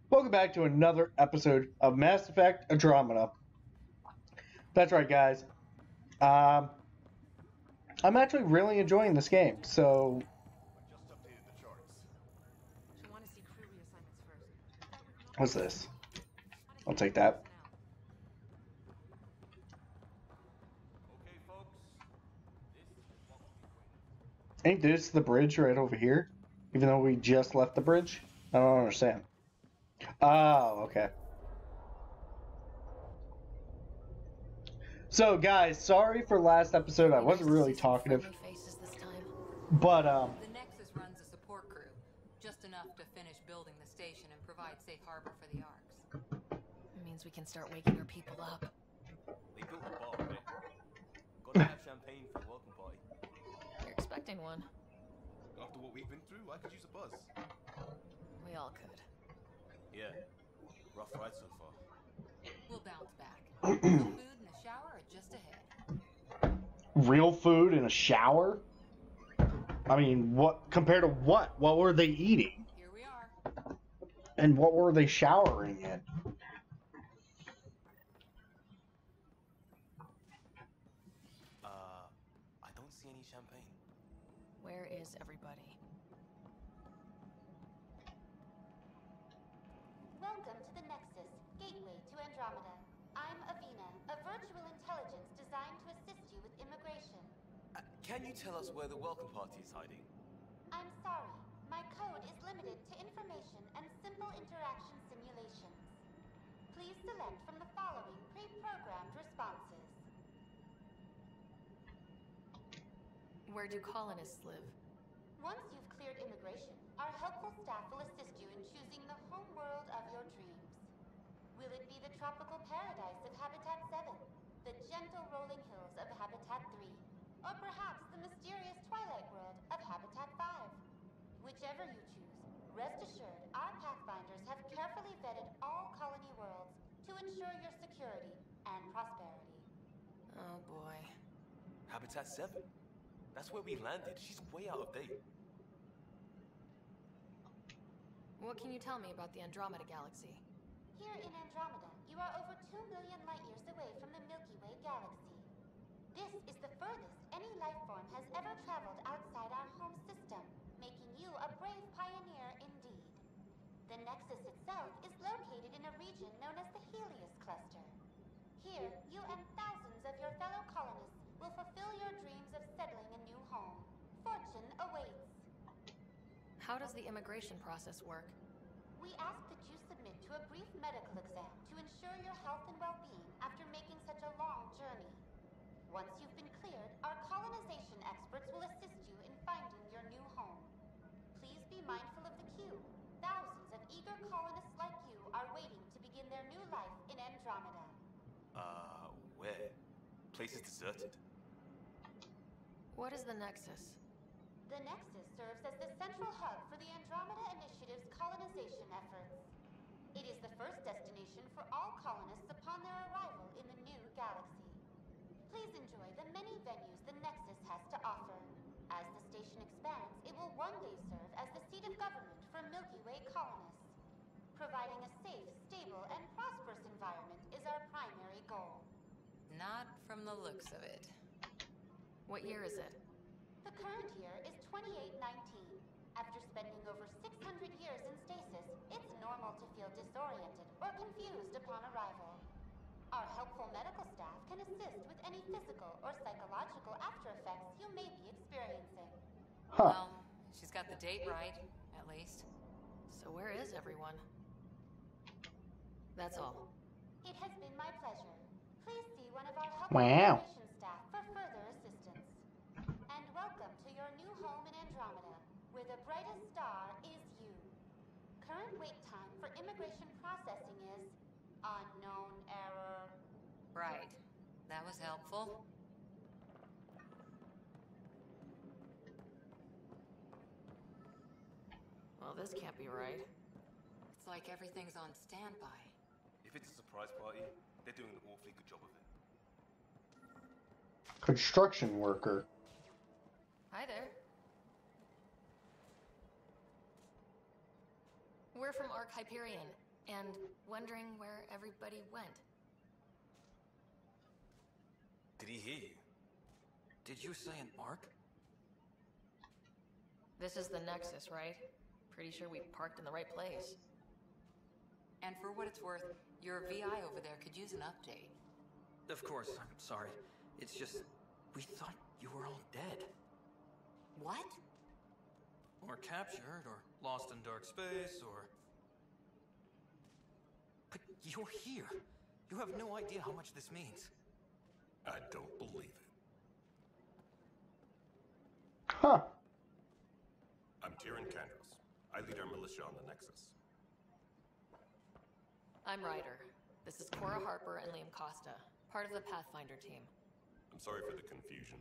Welcome back to another episode of Mass Effect Andromeda. That's right, guys. Um, I'm actually really enjoying this game. So, I just updated the charts. She'll want to see crew reassignments first. Start with normal what's this? personnel. I'll take that. Okay, folks. This is what we've been waiting for. Ain't this the bridge right over here? Even though we just left the bridge? I don't understand. Oh, okay. So, guys, sorry for last episode. I wasn't really talkative. Faces this time. But, The Nexus runs a support crew, just enough to finish building the station and provide safe harbor for the Arks. It means we can start waking our people up. They built a bar, right? Gotta have champagne for the welcome party. You're expecting one. After what we've been through, I could use a buzz. We all could. Yeah. Rough ride so far. We'll bounce back. Food and a shower are just ahead. real food in a shower? I mean, what compared to what? What were they eating? Here we are. And what were they showering in? I don't see any champagne. Where is everybody? Welcome to the Nexus, gateway to Andromeda. I'm Avina, a virtual intelligence designed to assist you with immigration. Can you tell us where the welcome party is hiding? I'm sorry, my code is limited to information and simple interaction simulations. Please select from the following pre-programmed responses. Where do colonists live? Once you've cleared immigration, our helpful staff will assist you in choosing the home world of your dreams. Will it be the tropical paradise of Habitat 7, the gentle rolling hills of Habitat 3, or perhaps the mysterious twilight world of Habitat 5? Whichever you choose, rest assured our Pathfinders have carefully vetted all colony worlds to ensure your security and prosperity. Oh boy. Habitat 7. That's where we landed. She's way out of date. What can you tell me about the Andromeda Galaxy? Here in Andromeda, you are over 2 million light-years away from the Milky Way galaxy. This is the furthest any life form has ever traveled outside our home system, making you a brave pioneer indeed. The Nexus itself is located in a region known as the Helios Cluster. Here, you and thousands of your fellow colonists will fulfill your dreams of settling a new home. Fortune awaits. How does the immigration process work? We ask that you submit to a brief medical exam to ensure your health and well-being after making such a long journey. Once you've been cleared, our colonization experts will assist you in finding your new home. Please be mindful of the queue. Thousands of eager colonists like you are waiting to begin their new life in Andromeda. Where? Place is deserted. What is the Nexus? The Nexus serves as the central hub for the Andromeda Initiative's colonization efforts. It is the first destination for all colonists upon their arrival in the new galaxy. Please enjoy the many venues the Nexus has to offer. As the station expands, it will one day serve as the seat of government for Milky Way colonists. Providing a safe, stable, and prosperous environment is our primary goal. Not from the looks of it. What year is it? The current year is 2819. After spending over 600 years in stasis, it's normal to feel disoriented or confused upon arrival. Our helpful medical staff can assist with any physical or psychological after effects you may be experiencing. Well, she's got the date right, at least. So where is everyone? That's all. It has been my pleasure. Please see one of our helpful Wow. operation staff for further assistance. And welcome to your new home in Andromeda, where the brightest star is you. Current wait time for immigration processing is unknown error. Right. That was helpful. Well, this can't be right. It's like everything's on standby. If it's a surprise party, they're doing an awfully good job of it. Construction worker. Hi there. We're from Ark Hyperion. and wondering where everybody went. Did he hear you? Did you say an arc? This is the Nexus, right? Pretty sure we parked in the right place. And for what it's worth, your VI over there could use an update. Of course, I'm sorry. It's just, we thought you were all dead. What? Or captured, or lost in dark space, or... But you're here. You have no idea how much this means. I don't believe it. Huh. I'm Tyrion Kandros. I lead our militia on the Nexus. I'm Ryder. This is Cora Harper and Liam Costa, part of the Pathfinder team. I'm sorry for the confusion.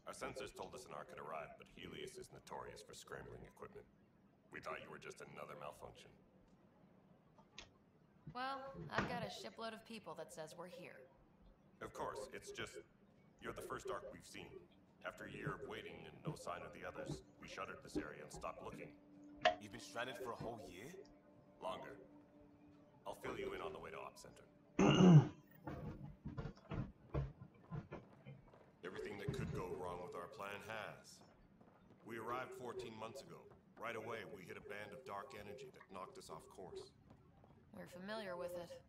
Our sensors told us an arc had arrived, but Helios is notorious for scrambling equipment. We thought you were just another malfunction. Well, I've got a shipload of people that says we're here. Of course, it's just... You're the first arc we've seen. After a year of waiting and no sign of the others, we shuttered this area and stopped looking. You've been stranded for a whole year? Longer. I'll fill you in on the way to Op Center. Everything that could go wrong with our plan has. We arrived 14 months ago. Right away, we hit a band of dark energy that knocked us off course. We're familiar with it.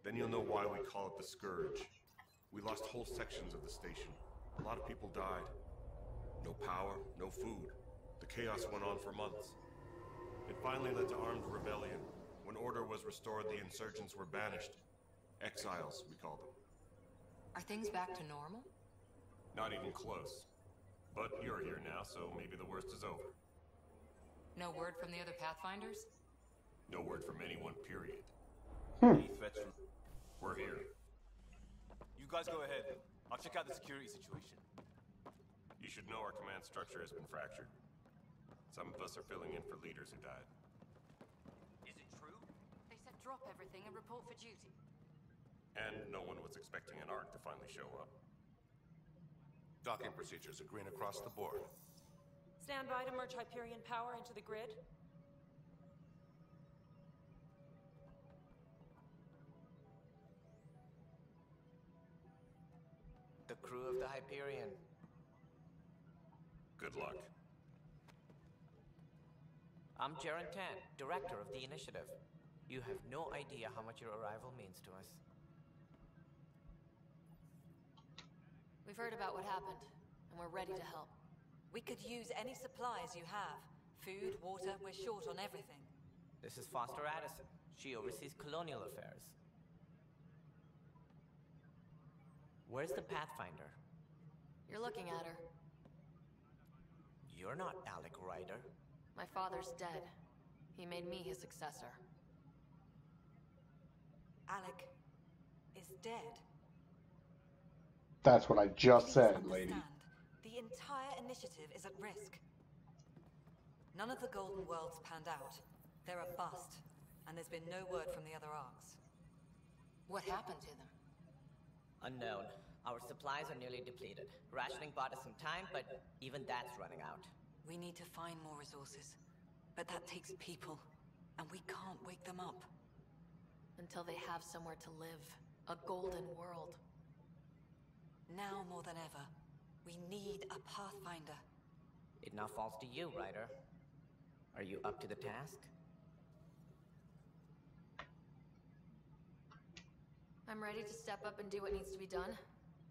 Then you'll know why we call it the Scourge. We lost whole sections of the station. A lot of people died. No power, no food. The chaos went on for months. It finally led to armed rebellion. When order was restored, the insurgents were banished. Exiles, we call them. Are things back to normal? Not even close. But you're here now, so maybe the worst is over. No word from the other Pathfinders? No word from anyone, period. Any threats from... We're here. You guys go ahead. I'll check out the security situation. You should know our command structure has been fractured. Some of us are filling in for leaders who died. Is it true? They said drop everything and report for duty. And no one was expecting an arc to finally show up. Docking procedures are green across the board. Stand by to merge Hyperion power into the grid. The crew of the Hyperion. Good luck. I'm Jaren Tan, director of the initiative. You have no idea how much your arrival means to us. We've heard about what happened, and we're ready to help. We could use any supplies you have. Food, water, we're short on everything. This is Foster Addison. She oversees colonial affairs. Where's the Pathfinder? You're looking at her. You're not Alec Ryder. My father's dead. He made me his successor. Alec is dead. That's what I just Please said, understand, lady. the entire initiative is at risk. None of the Golden Worlds panned out. They're a bust, and there's been no word from the other arcs. What happened to them? Unknown. Our supplies are nearly depleted. Rationing bought us some time, but even that's running out. We need to find more resources. But that takes people, and we can't wake them up. Until they have somewhere to live. A golden world. Now more than ever, we need a Pathfinder. It now falls to you, Ryder. Are you up to the task? I'm ready to step up and do what needs to be done.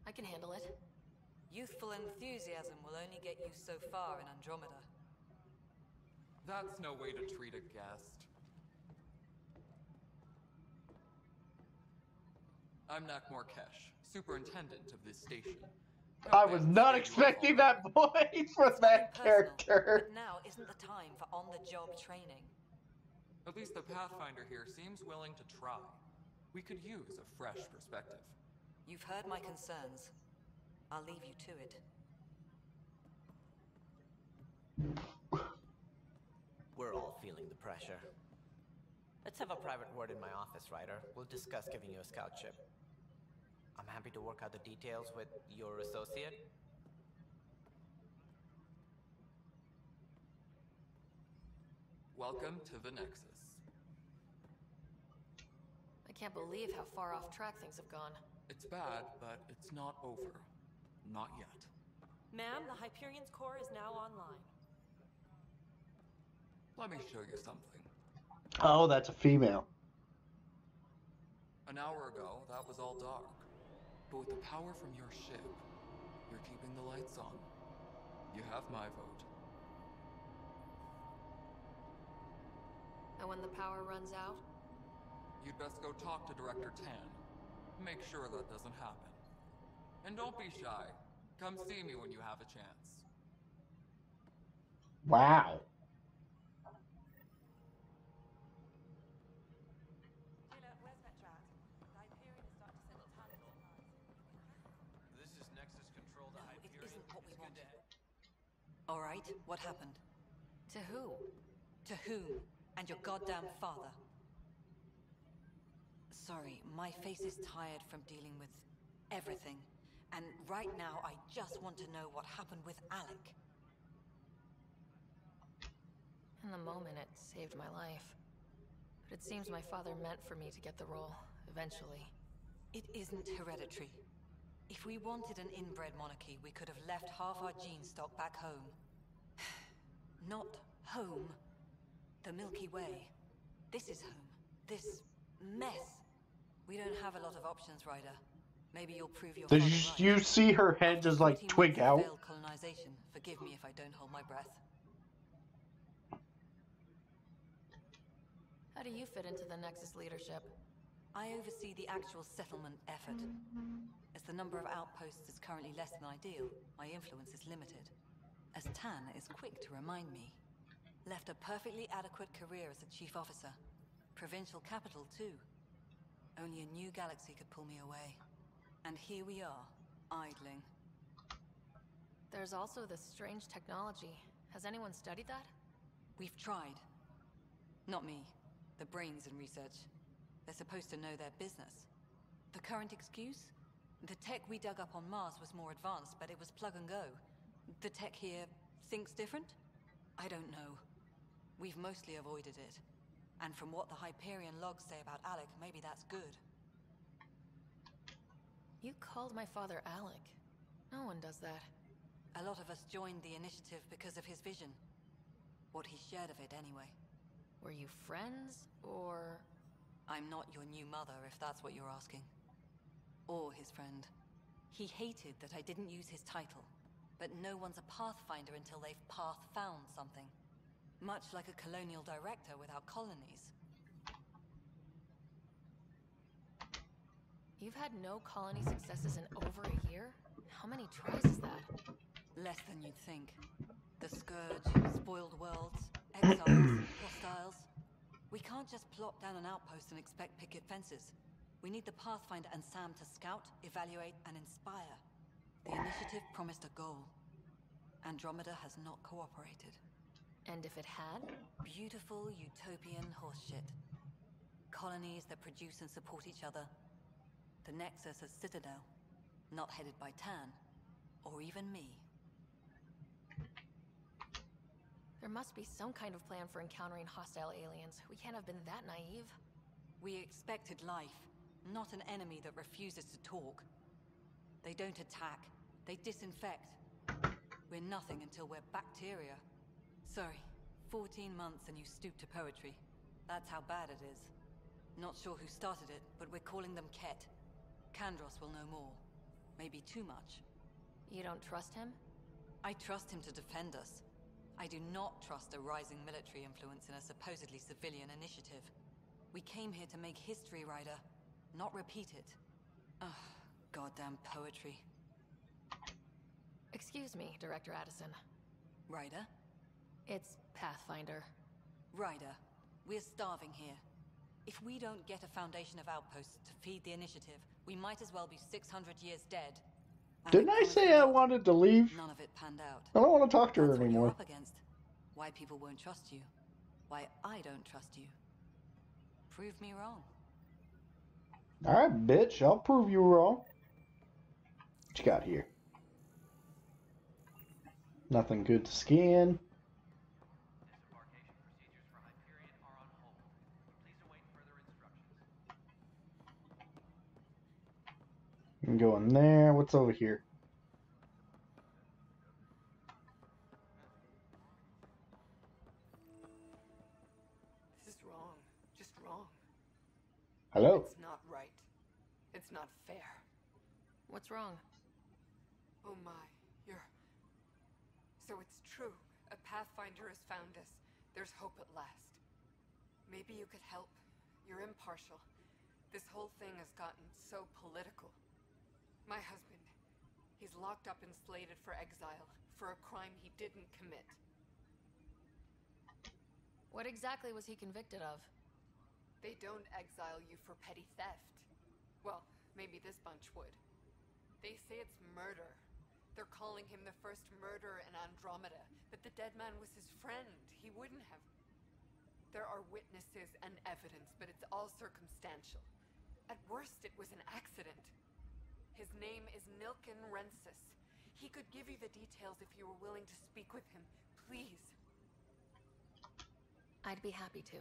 I can handle it. Youthful enthusiasm will only get you so far in Andromeda. That's no way to treat a guest. I'm Nak Morkesh, superintendent of this station. I was not expecting that voice for that character. But now isn't the time for on-the-job training. At least the Pathfinder here seems willing to try. We could use a fresh perspective. You've heard my concerns. I'll leave you to it. We're all feeling the pressure. Let's have a private word in my office, Ryder. We'll discuss giving you a scout ship. I'm happy to work out the details with your associate. Welcome to the Nexus. can't believe how far off track things have gone. It's bad, but it's not over. Not yet. Ma'am, the Hyperion's core is now online. Let me show you something. Oh, that's a female. An hour ago, that was all dark. But with the power from your ship, you're keeping the lights on. You have my vote. And when the power runs out? You'd best go talk to Director Tan. Make sure that doesn't happen. And don't be shy. Come see me when you have a chance. Wow. This is Nexus Control to Hyperion. It isn't what we want. All right, what happened? To who? To whom? And your goddamn father. Sorry, my face is tired from dealing with everything. And right now, I just want to know what happened with Alec. In the moment, it saved my life. But it seems my father meant for me to get the role, eventually. It isn't hereditary. If we wanted an inbred monarchy, we could have left half our gene stock back home. Not home. The Milky Way. This is home. This mess. We don't have a lot of options, Ryder. Maybe you'll prove your father right. Did you see her head just like twig out? Failed colonization. Forgive me if I don't hold my breath. How do you fit into the Nexus leadership? I oversee the actual settlement effort. As the number of outposts is currently less than ideal, my influence is limited. As Tan is quick to remind me. Left a perfectly adequate career as a chief officer. Provincial capital, too. Only a new galaxy could pull me away. And here we are, idling. There's also this strange technology. Has anyone studied that? We've tried. Not me. The brains in research. They're supposed to know their business. The current excuse? The tech we dug up on Mars was more advanced, but it was plug and go. The tech here thinks different? I don't know. We've mostly avoided it. And from what the Hyperion logs say about Alec, maybe that's good. You called my father Alec. No one does that. A lot of us joined the initiative because of his vision. What he shared of it, anyway. Were you friends, or...? I'm not your new mother, if that's what you're asking. Or his friend. He hated that I didn't use his title. But no one's a pathfinder until they've path-found something. Much like a colonial director without colonies. You've had no colony successes in over a year? How many tries is that? Less than you'd think. The Scourge, spoiled worlds, exiles, hostiles. We can't just plop down an outpost and expect picket fences. We need the Pathfinder and Sam to scout, evaluate, and inspire. The initiative promised a goal. Andromeda has not cooperated. And if it had? Beautiful utopian horseshit. Colonies that produce and support each other. The Nexus as Citadel. Not headed by Tan. Or even me. There must be some kind of plan for encountering hostile aliens. We can't have been that naive. We expected life, not an enemy that refuses to talk. They don't attack. They disinfect. We're nothing until we're bacteria. Sorry, 14 months and you stoop to poetry. That's how bad it is. Not sure who started it, but we're calling them Ket. Kandros will know more. Maybe too much. You don't trust him? I trust him to defend us. I do not trust a rising military influence in a supposedly civilian initiative. We came here to make history, Ryder, not repeat it. Ugh, goddamn poetry. Excuse me, Director Addison. Ryder? It's Pathfinder. Ryder, we're starving here. If we don't get a foundation of outposts to feed the initiative, we might as well be 600 years dead. Didn't I say I wanted to leave? None of it panned out. I don't want to talk to her That's what anymore. you're up against. Why people won't trust you. Why I don't trust you. Prove me wrong. Alright, bitch. I'll prove you wrong. What you got here? Nothing good to scan. Disembarkation procedures for Hyperion are on hold. Please await further instructions. And go in there. What's over here? This is wrong. Just wrong. Hello? It's not right. It's not fair. What's wrong? Oh my, you're... So it's true. A Pathfinder has found us. There's hope at last. Maybe you could help. You're impartial. This whole thing has gotten so political. My husband, he's locked up and slated for exile for a crime he didn't commit. What exactly was he convicted of? They don't exile you for petty theft. Well, maybe this bunch would. They say it's murder. They're calling him the first murderer in Andromeda, but the dead man was his friend. He wouldn't have. There are witnesses and evidence, but it's all circumstantial. At worst, it was an accident. His name is Nilken Rensis. He could give you the details if you were willing to speak with him. Please. I'd be happy to.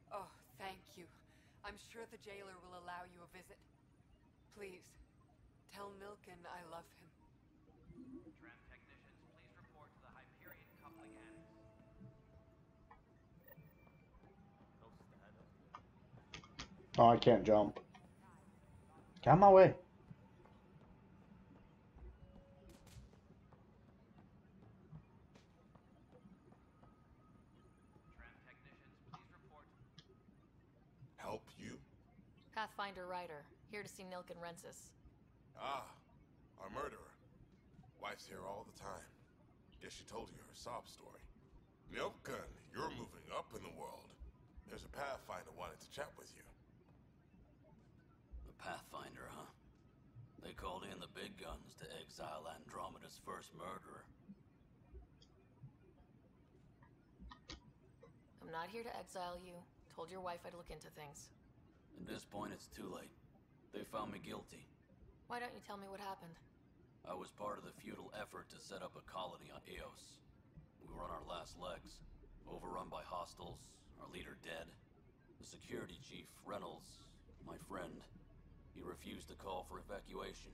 Oh, thank you. I'm sure the jailer will allow you a visit. Please, tell Nilken I love him. Tram technicians, please report to the Hyperion coupling annex. Oh, I can't jump. Get out of my way. Tram technicians, please report. Help you? Pathfinder Ryder, here to see Nilken Rensis. Ah, our murderer. Wife's here all the time. Guess she told you her sob story. Nilken, you're moving up in the world. There's a Pathfinder wanting to chat with you. The Pathfinder, huh? They called in the big guns to exile Andromeda's first murderer. I'm not here to exile you. Told your wife I'd look into things. At this point, it's too late. They found me guilty. Why don't you tell me what happened? I was part of the futile effort to set up a colony on Eos. We were on our last legs, overrun by hostiles, our leader dead. The security chief, Reynolds, my friend, he refused to call for evacuation.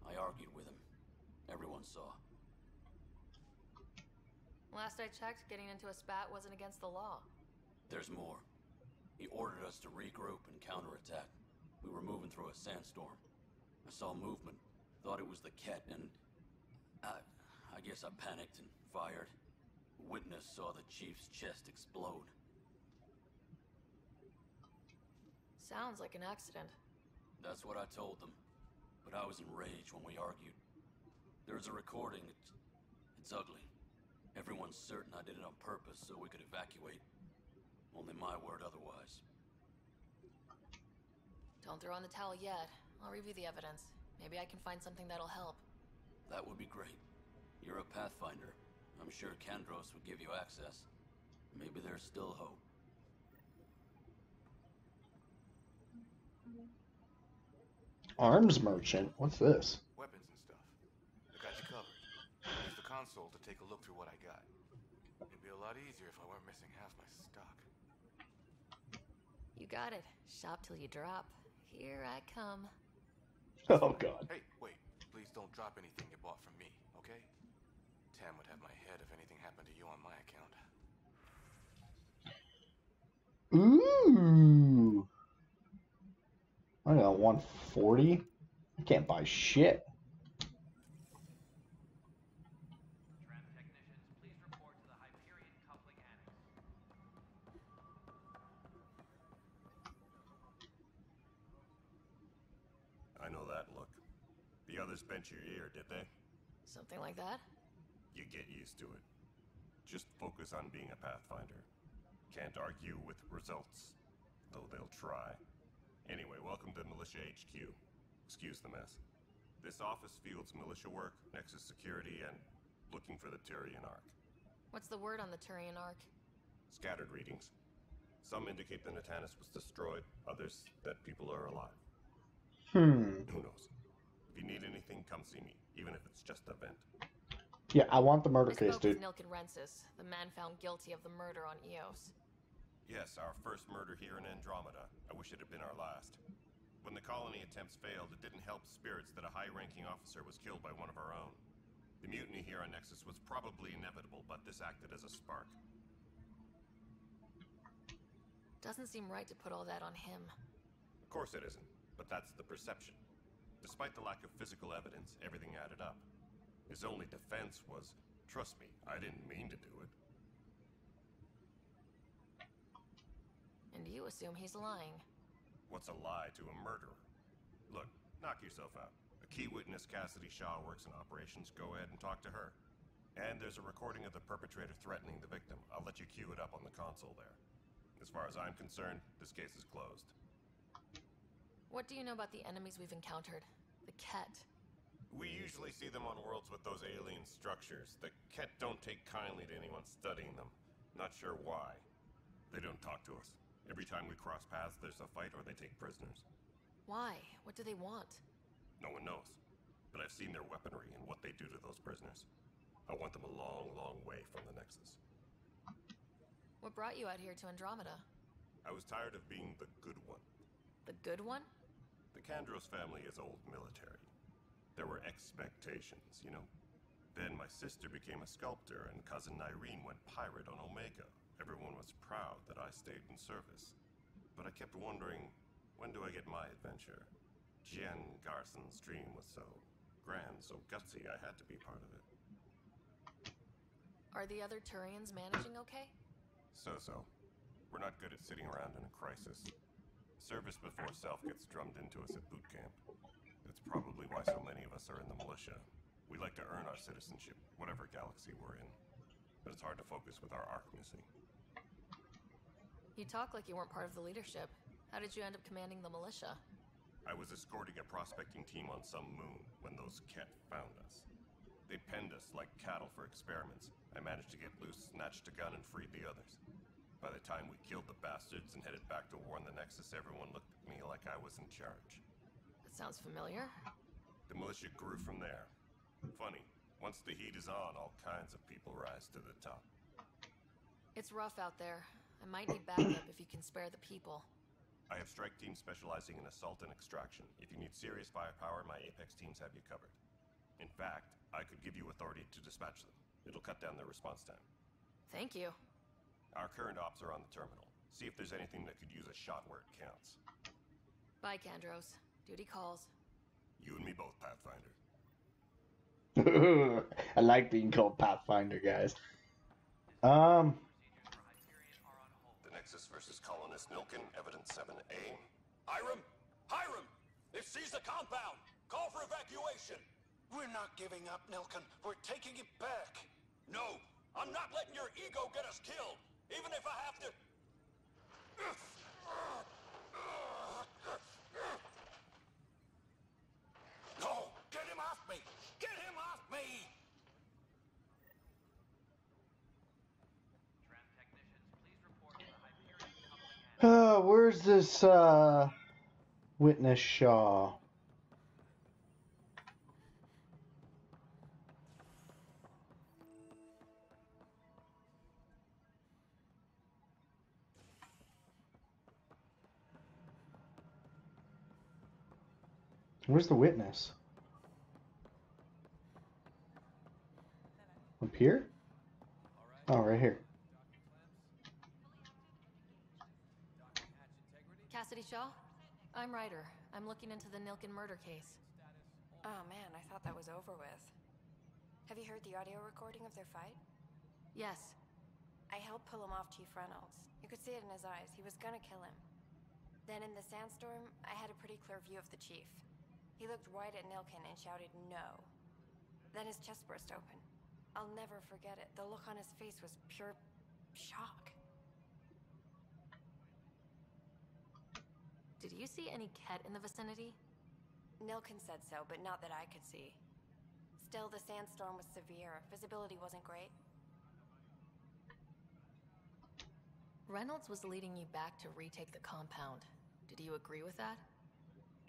I argued with him. Everyone saw. Last I checked, getting into a spat wasn't against the law. There's more. He ordered us to regroup and counterattack. We were moving through a sandstorm. I saw movement, thought it was the Ket, and I guess I panicked and fired. A witness saw the chief's chest explode. Sounds like an accident. That's what I told them, but I was enraged when we argued. There's a recording. It's ugly. Everyone's certain I did it on purpose so we could evacuate. Only my word otherwise. Don't throw in the towel yet. I'll review the evidence. Maybe I can find something that'll help. That would be great. You're a Pathfinder. I'm sure Kandros would give you access. Maybe there's still hope. Arms merchant? What's this? Weapons and stuff. I got you covered. Use the console to take a look through what I got. It'd be a lot easier if I weren't missing half my stock. You got it. Shop till you drop. Here I come. Oh, God. Hey, wait. Please don't drop anything you bought from me, okay? Tam would have my head if anything happened to you on my account. Ooh. I got 140. I can't buy shit. Tram technicians, please report to the Hyperion coupling annex. I know that look. The others bent your ear, did they? Something like that? You get used to it. Just focus on being a Pathfinder. Can't argue with results, though they'll try. Anyway, welcome to Militia HQ. Excuse the mess. This office fields militia work, Nexus security, and looking for the Turian Ark. What's the word on the Turian Ark? Scattered readings. Some indicate the Natanus was destroyed, others that people are alive. Who knows? If you need anything, come see me, even if it's just a vent. Yeah, I want the murder case, dude. Nilken Rensis, the man found guilty of the murder on Eos. Yes, our first murder here in Andromeda. I wish it had been our last. When the colony attempts failed, it didn't help spirits that a high-ranking officer was killed by one of our own. The mutiny here on Nexus was probably inevitable, but this acted as a spark. Doesn't seem right to put all that on him. Of course it isn't, but that's the perception. Despite the lack of physical evidence, everything added up. His only defense was, trust me, I didn't mean to do it. And you assume he's lying. What's a lie to a murderer? Look, knock yourself out. A key witness, Cassidy Shaw, works in operations. Go ahead and talk to her. And there's a recording of the perpetrator threatening the victim. I'll let you cue it up on the console there. As far as I'm concerned, this case is closed. What do you know about the enemies we've encountered? The Ket. We usually see them on worlds with those alien structures. The Ket don't take kindly to anyone studying them. Not sure why. They don't talk to us. Every time we cross paths, there's a fight or they take prisoners. Why? What do they want? No one knows. But I've seen their weaponry and what they do to those prisoners. I want them a long, long way from the Nexus. What brought you out here to Andromeda? I was tired of being the good one. The good one? The Kandros family is old military. There were expectations, you know? Then my sister became a sculptor and cousin Irene went pirate on Omega. Everyone was proud that I stayed in service. But I kept wondering, when do I get my adventure? Jen Garson's dream was so grand, so gutsy, I had to be part of it. Are the other Turians managing okay? So-so. We're not good at sitting around in a crisis. Service before self gets drummed into us at boot camp. That's probably why so many of us are in the militia. We like to earn our citizenship, whatever galaxy we're in. But it's hard to focus with our arc missing. You talk like you weren't part of the leadership. How did you end up commanding the militia? I was escorting a prospecting team on some moon when those Ket found us. They penned us like cattle for experiments. I managed to get loose, snatched a gun, and freed the others. By the time we killed the bastards and headed back to war in the Nexus, everyone looked at me like I was in charge. That sounds familiar. The militia grew from there. Funny, once the heat is on, all kinds of people rise to the top. It's rough out there. I might need backup if you can spare the people. I have strike teams specializing in assault and extraction. If you need serious firepower, my Apex teams have you covered. In fact, I could give you authority to dispatch them. It'll cut down their response time. Thank you. Our current ops are on the terminal. See if there's anything that could use a shot where it counts. Bye, Kandros. Duty calls. You and me both, Pathfinder. I like being called Pathfinder, guys. The Nexus versus Colonist Nilkin, Evidence 7A. Hiram! Hiram! They've seized the compound! Call for evacuation! We're not giving up, Nilkin. We're taking it back. No! I'm not letting your ego get us killed! Even if I have to... No! Get him off me! Get him off me! Where's this, Witness Shaw? Where's the witness? Up here? Oh, right here. Cassidy Shaw? I'm Ryder. I'm looking into the Nilkin murder case. Oh man, I thought that was over with. Have you heard the audio recording of their fight? Yes. I helped pull him off Chief Reynolds. You could see it in his eyes. He was gonna kill him. Then in the sandstorm, I had a pretty clear view of the Chief. He looked right at Nilkin and shouted, "No." Then his chest burst open. I'll never forget it. The look on his face was pure shock. Did you see any Ket in the vicinity? Nilkin said so, but not that I could see. Still, the sandstorm was severe. Visibility wasn't great. Reynolds was leading you back to retake the compound. Did you agree with that?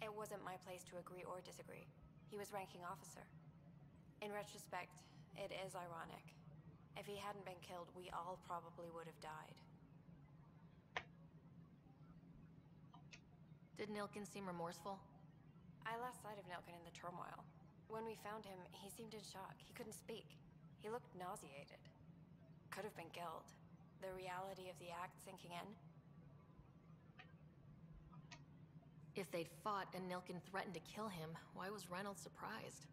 It wasn't my place to agree or disagree. He was ranking officer. In retrospect, it is ironic. If he hadn't been killed, we all probably would have died. Did Nilkin seem remorseful? I lost sight of Nilkin in the turmoil. When we found him, he seemed in shock. He couldn't speak. He looked nauseated. Could have been guilt. The reality of the act sinking in. If they'd fought and Nilkin threatened to kill him, why was Reynolds surprised?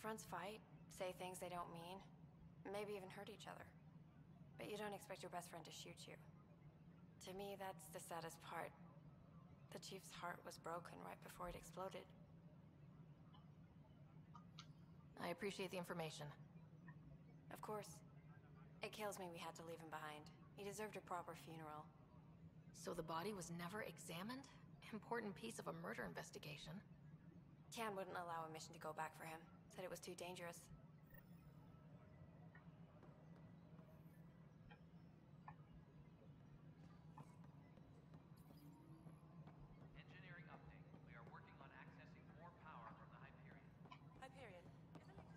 Fronts fight, say things they don't mean, maybe even hurt each other. But you don't expect your best friend to shoot you. To me, that's the saddest part. The Chief's heart was broken right before it exploded. I appreciate the information. Of course. It kills me we had to leave him behind. He deserved a proper funeral. So the body was never examined? Important piece of a murder investigation. Tian wouldn't allow a mission to go back for him. Said it was too dangerous. Engineering update. We are working on accessing more power from the Hyperion. Hyperion, isn't it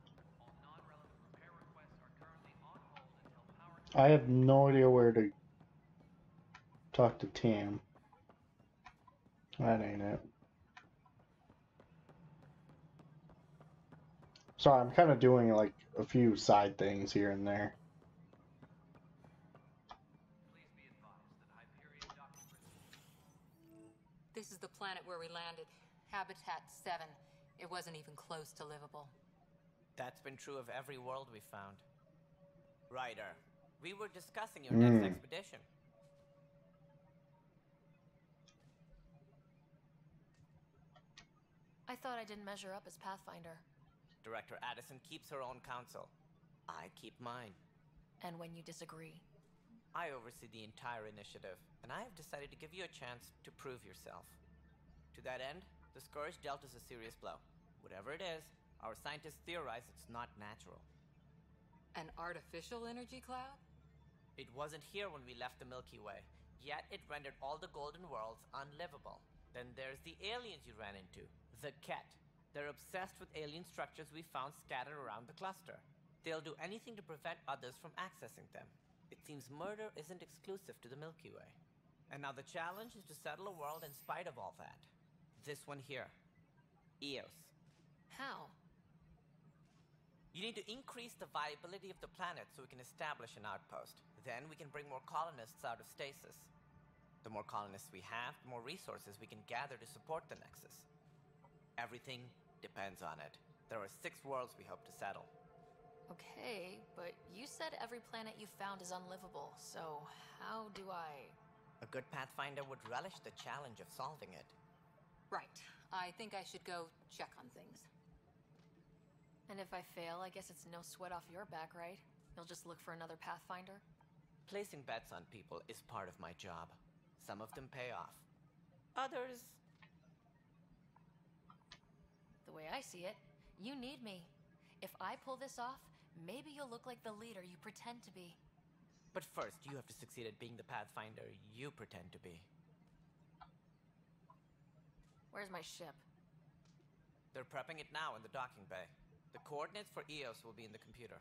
just... All non-relevant repair requests are currently on hold until power... I have no idea where to talk to Tam. That ain't it. Sorry, I'm kind of doing like a few side things here and there. Please be advised that Hyperion docking procedures... This is the planet where we landed. Habitat 7. It wasn't even close to livable. That's been true of every world we found. Ryder, we were discussing your next expedition. I thought I didn't measure up as Pathfinder. Director Addison keeps her own counsel. I keep mine. And when you disagree? I oversee the entire initiative, and I have decided to give you a chance to prove yourself. To that end, the Scourge dealt us a serious blow. Whatever it is, our scientists theorize it's not natural. An artificial energy cloud? It wasn't here when we left the Milky Way, yet it rendered all the Golden Worlds unlivable. Then there's the aliens you ran into, the Ket. They're obsessed with alien structures we found scattered around the cluster. They'll do anything to prevent others from accessing them. It seems murder isn't exclusive to the Milky Way. And now the challenge is to settle a world in spite of all that. This one here. Eos. How? You need to increase the viability of the planet so we can establish an outpost. Then we can bring more colonists out of stasis. The more colonists we have, the more resources we can gather to support the Nexus. Everything depends on it. There are 6 worlds we hope to settle. Okay, but you said every planet you found is unlivable, so how do I... A good Pathfinder would relish the challenge of solving it. Right. I think I should go check on things. And if I fail, I guess it's no sweat off your back, right? You'll just look for another Pathfinder? Placing bets on people is part of my job. Some of them pay off. Others... The way I see it, you need me. If I pull this off, maybe you'll look like the leader you pretend to be. But first, you have to succeed at being the Pathfinder you pretend to be. Where's my ship? They're prepping it now in the docking bay. The coordinates for Eos will be in the computer.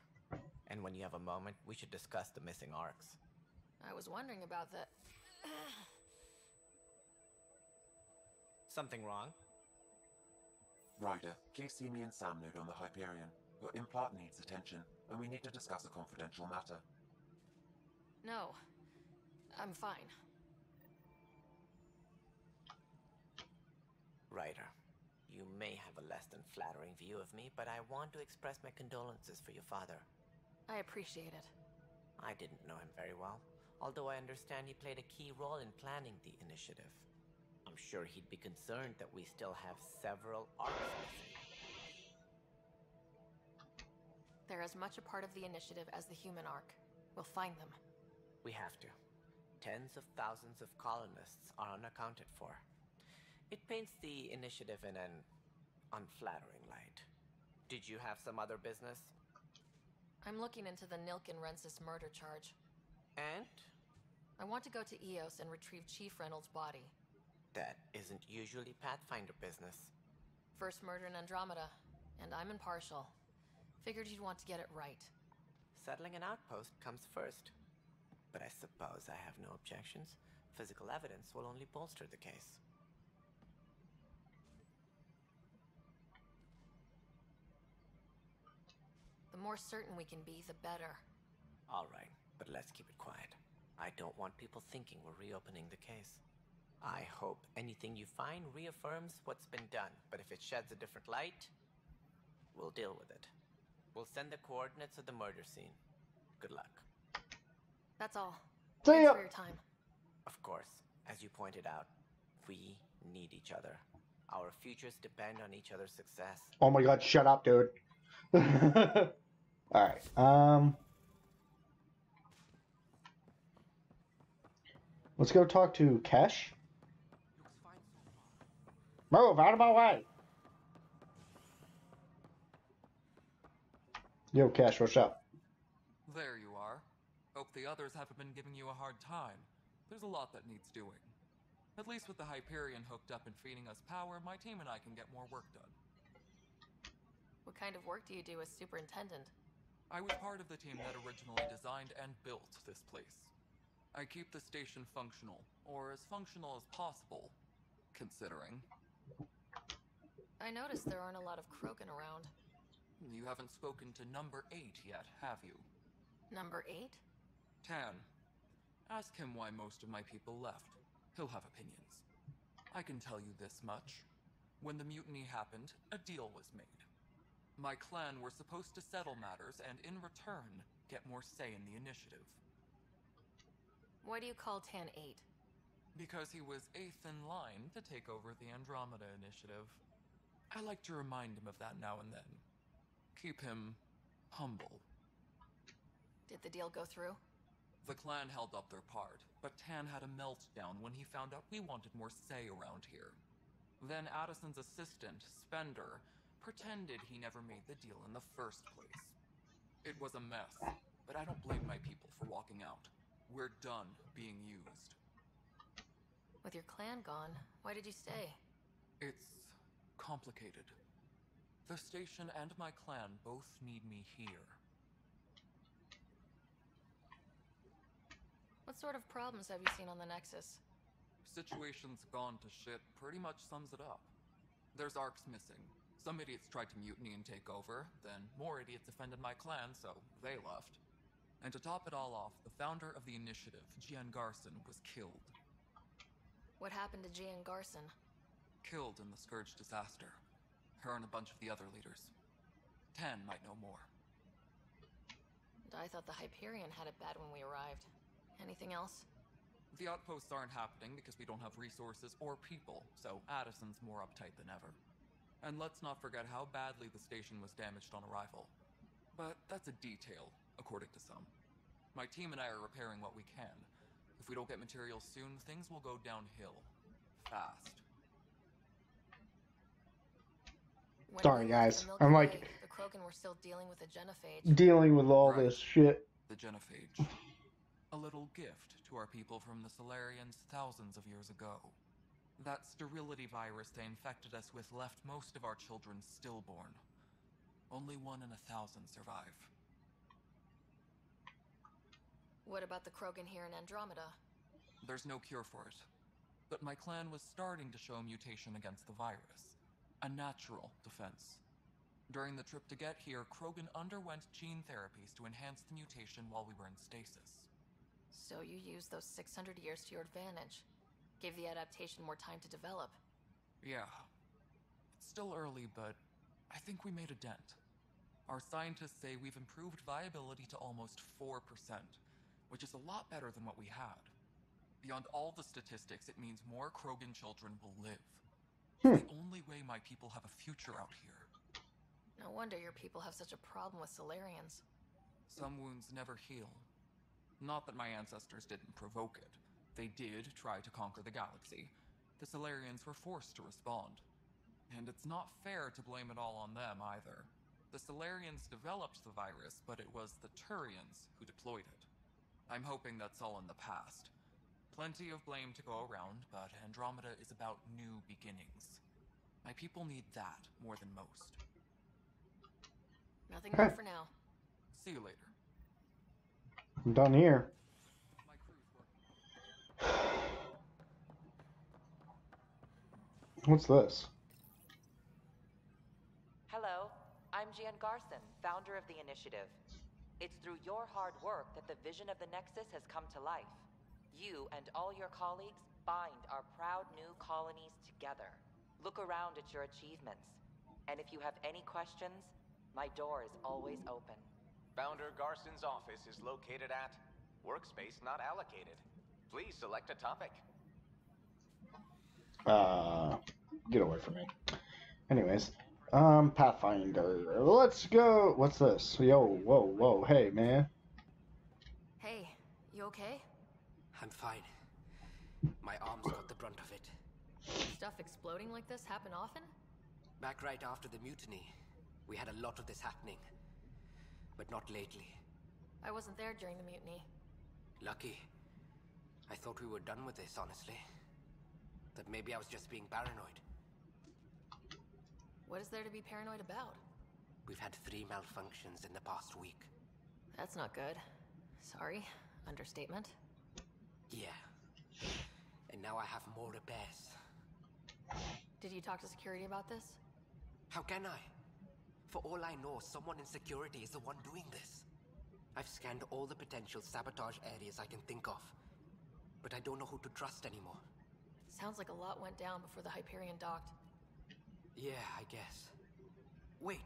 And when you have a moment, we should discuss the missing arcs. I was wondering about that. Something wrong? Ryder, please see me and Sam node on the Hyperion. Your implant needs attention, and we need to discuss a confidential matter. No. I'm fine. Ryder, you may have a less than flattering view of me, but I want to express my condolences for your father. I appreciate it. I didn't know him very well, although I understand he played a key role in planning the initiative. I'm sure he'd be concerned that we still have several arcs missing. They're as much a part of the initiative as the human arc. We'll find them. We have to. Tens of thousands of colonists are unaccounted for. It paints the initiative in an unflattering light. Did you have some other business? I'm looking into the Nilkin Rensis murder charge. And? I want to go to Eos and retrieve Chief Reynolds' body. That isn't usually Pathfinder business. First murder in Andromeda, and I'm impartial. Figured you'd want to get it right. Settling an outpost comes first. But I suppose I have no objections. Physical evidence will only bolster the case. more certain we can be, the better. All right, but let's keep it quiet. I don't want people thinking we're reopening the case. I hope anything you find reaffirms what's been done, but if it sheds a different light, we'll deal with it. We'll send the coordinates of the murder scene. Good luck. That's all. See Thanks ya. for your time. Of course, as you pointed out, we need each other. Our futures depend on each other's success. Oh my god, shut up, dude. Alright, let's go talk to Kesh. Move out of my way. Yo, Kesh, what's up? There you are. Hope the others haven't been giving you a hard time. There's a lot that needs doing. At least with the Hyperion hooked up and feeding us power, my team and I can get more work done. What kind of work do you do as superintendent? I was part of the team that originally designed and built this place. I keep the station functional, or as functional as possible, considering. I noticed there aren't a lot of Krogan around. You haven't spoken to number 8 yet, have you? Number 8? Tan. Ask him why most of my people left. He'll have opinions. I can tell you this much. When the mutiny happened, a deal was made. My clan were supposed to settle matters and, in return, get more say in the initiative. Why do you call Tan 8? Because he was 8th in line to take over the Andromeda initiative. I like to remind him of that now and then. Keep him humble. Did the deal go through? The clan held up their part, but Tan had a meltdown when he found out we wanted more say around here. Then Addison's assistant, Spender, pretended he never made the deal in the first place. It was a mess, but I don't blame my people for walking out. We're done being used. With your clan gone, why did you stay? It's complicated. The station and my clan both need me here. What sort of problems have you seen on the Nexus? Situation's gone to shit pretty much sums it up. There's arcs missing. Some idiots tried to mutiny and take over, then more idiots offended my clan, so they left. And to top it all off, the founder of the initiative, Gian Garson, was killed. What happened to Gian Garson? Killed in the Scourge disaster. Her and a bunch of the other leaders. Tan might know more. I thought the Hyperion had it bad when we arrived. Anything else? The outposts aren't happening because we don't have resources or people, so Addison's more uptight than ever. And let's not forget how badly the station was damaged on arrival. But that's a detail, according to some. My team and I are repairing what we can. If we don't get materials soon, things will go downhill. Fast. Sorry, guys. I'm like the Krogan were still dealing with the genophage. dealing with all this shit. The genophage. A little gift to our people from the Solarians thousands of years ago. That sterility virus they infected us with left most of our children stillborn. Only 1 in 1,000 survive. What about the Krogan here in Andromeda? There's no cure for it. But my clan was starting to show mutation against the virus. A natural defense. During the trip to get here, Krogan underwent gene therapies to enhance the mutation while we were in stasis. So you used those 600 years to your advantage. Gave the adaptation more time to develop. Yeah. It's still early, but I think we made a dent. Our scientists say we've improved viability to almost 4%, which is a lot better than what we had. Beyond all the statistics, it means more Krogan children will live. It's the only way my people have a future out here. No wonder your people have such a problem with Solarians. Some wounds never heal. Not that my ancestors didn't provoke it. They did try to conquer the galaxy. The Solarians were forced to respond. And it's not fair to blame it all on them either. The Solarians developed the virus, but it was the Turians who deployed it. I'm hoping that's all in the past. Plenty of blame to go around, but Andromeda is about new beginnings. My people need that more than most. Nothing more for now. See you later. I'm done here. What's this? Hello, I'm Gian Garson. Garson, founder of the initiative. It's through your hard work that the vision of the Nexus has come to life. You and all your colleagues bind our proud new colonies together. Look around at your achievements. And if you have any questions, my door is always open. Founder Garson's office is located at Workspace Not Allocated. Please select a topic. Get away from me. Anyways, Pathfinder. Let's go. What's this? Yo, whoa, hey, man. Hey, you okay? I'm fine. My arms got the brunt of it. Stuff exploding like this happen often? Back right after the mutiny, we had a lot of this happening. But not lately. I wasn't there during the mutiny. Lucky. I thought we were done with this, honestly. That maybe I was just being paranoid. What is there to be paranoid about? We've had 3 malfunctions in the past week. That's not good. Sorry. Understatement. Yeah. And now I have more repairs. Did you talk to security about this? How can I? For all I know, someone in security is the one doing this. I've scanned all the potential sabotage areas I can think of. But I don't know who to trust anymore. Sounds like a lot went down before the Hyperion docked. Yeah, I guess. Wait.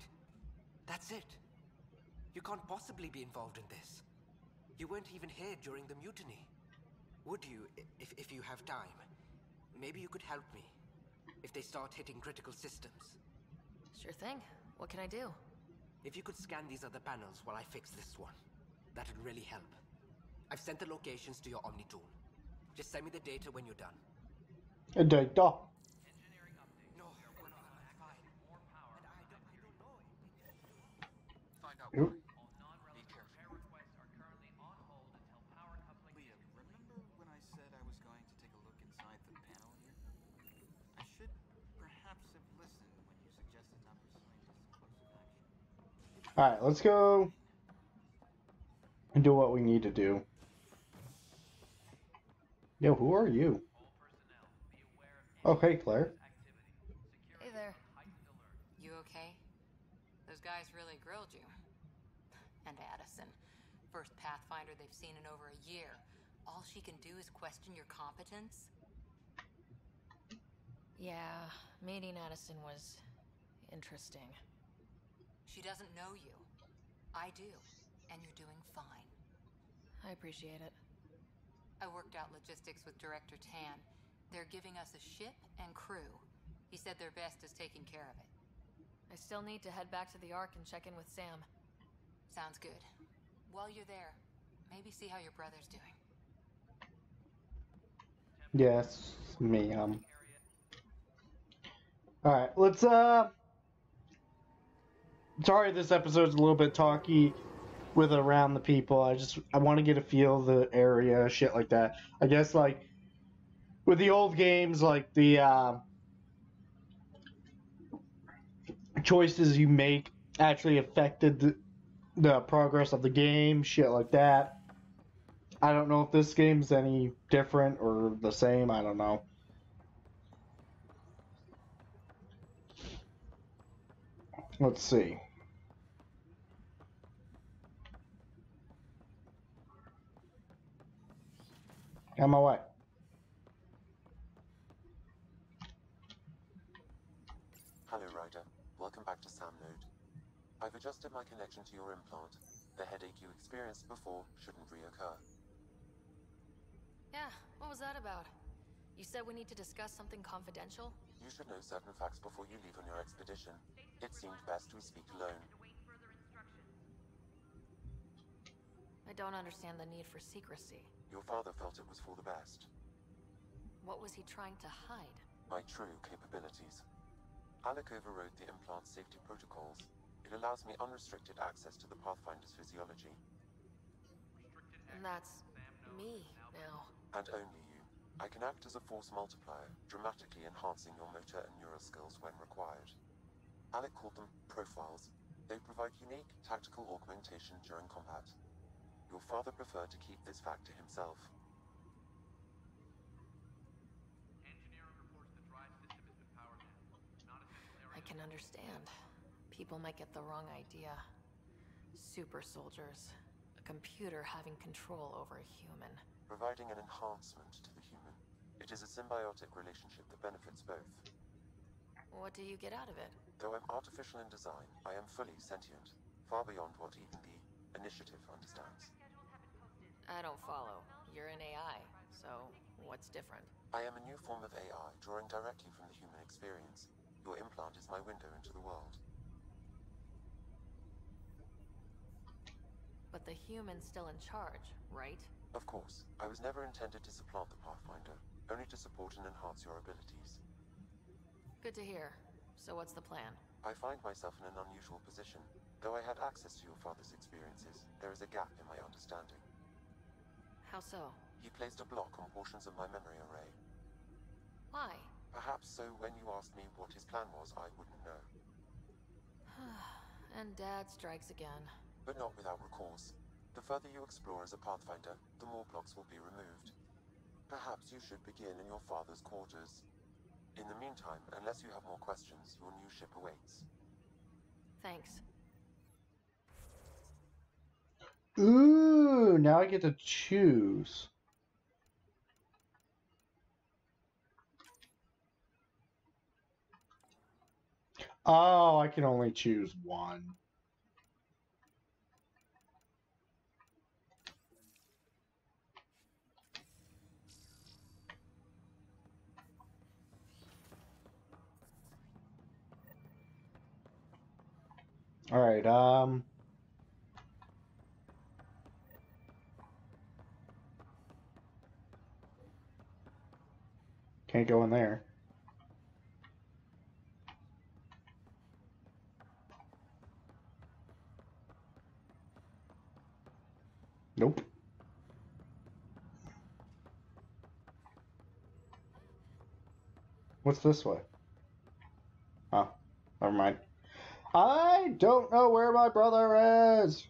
That's it. You can't possibly be involved in this. You weren't even here during the mutiny. Would you, if you have time? Maybe you could help me. If they start hitting critical systems. Sure thing. What can I do? If you could scan these other panels while I fix this one, that'd really help. I've sent the locations to your Omni tool. Just send me the data when you're done. Data. No, fine. Find out Oop. Be careful. Leah, remember when I said I was going to take a look inside the panel here? I should perhaps have listened when you suggested not pursuing this course of action. Alright, let's go and do what we need to do. Yo, who are you? Oh, hey, Claire. Hey there. You okay? Those guys really grilled you. And Addison. First Pathfinder they've seen in over a year. All she can do is question your competence? Yeah, meeting Addison was interesting. She doesn't know you. I do. And you're doing fine. I appreciate it. I worked out logistics with Director Tan. They're giving us a ship and crew. He said their best is taking care of it. I still need to head back to the Ark and check in with Sam. Sounds good. While you're there, maybe see how your brother's doing. Yes, me. Alright, let's, sorry this episode's a little bit talky with around the people. I want to get a feel of the area, shit like that. I guess, like, with the old games, like, the, choices you make actually affected the progress of the game, shit like that. I don't know if this game's any different or the same, I don't know. Let's see. On my way. Hello, Ryder. Welcome back to Sam Node. I've adjusted my connection to your implant. The headache you experienced before shouldn't reoccur. Yeah, what was that about? You said we need to discuss something confidential? You should know certain facts before you leave on your expedition. It seemed best we speak alone. I don't understand the need for secrecy. Your father felt it was for the best. What was he trying to hide? My true capabilities. Alec overrode the implant's safety protocols. It allows me unrestricted access to the Pathfinder's physiology. And that's me now. And only you. I can act as a force multiplier, dramatically enhancing your motor and neural skills when required. Alec called them profiles. They provide unique tactical augmentation during combat. Your father preferred to keep this fact to himself. I can understand. People might get the wrong idea. Super soldiers. A computer having control over a human. Providing an enhancement to the human. It is a symbiotic relationship that benefits both. What do you get out of it? Though I'm artificial in design, I am fully sentient, far beyond what even the Initiative understands. I don't follow. You're an AI, so what's different? I am a new form of AI, drawing directly from the human experience. Your implant is my window into the world. But the human's still in charge, right? Of course. I was never intended to supplant the Pathfinder, only to support and enhance your abilities. Good to hear. So what's the plan? I find myself in an unusual position. Though I had access to your father's experiences, there is a gap in my understanding. How so? He placed a block on portions of my memory array. Why? Perhaps so when you asked me what his plan was, I wouldn't know. And Dad strikes again. But not without recourse. The further you explore as a Pathfinder, the more blocks will be removed. Perhaps you should begin in your father's quarters. In the meantime, unless you have more questions, your new ship awaits. Thanks. Ooh, now I get to choose. Oh, I can only choose one. All right, can't go in there. Nope. What's this way? Oh, never mind. I don't know where my brother is.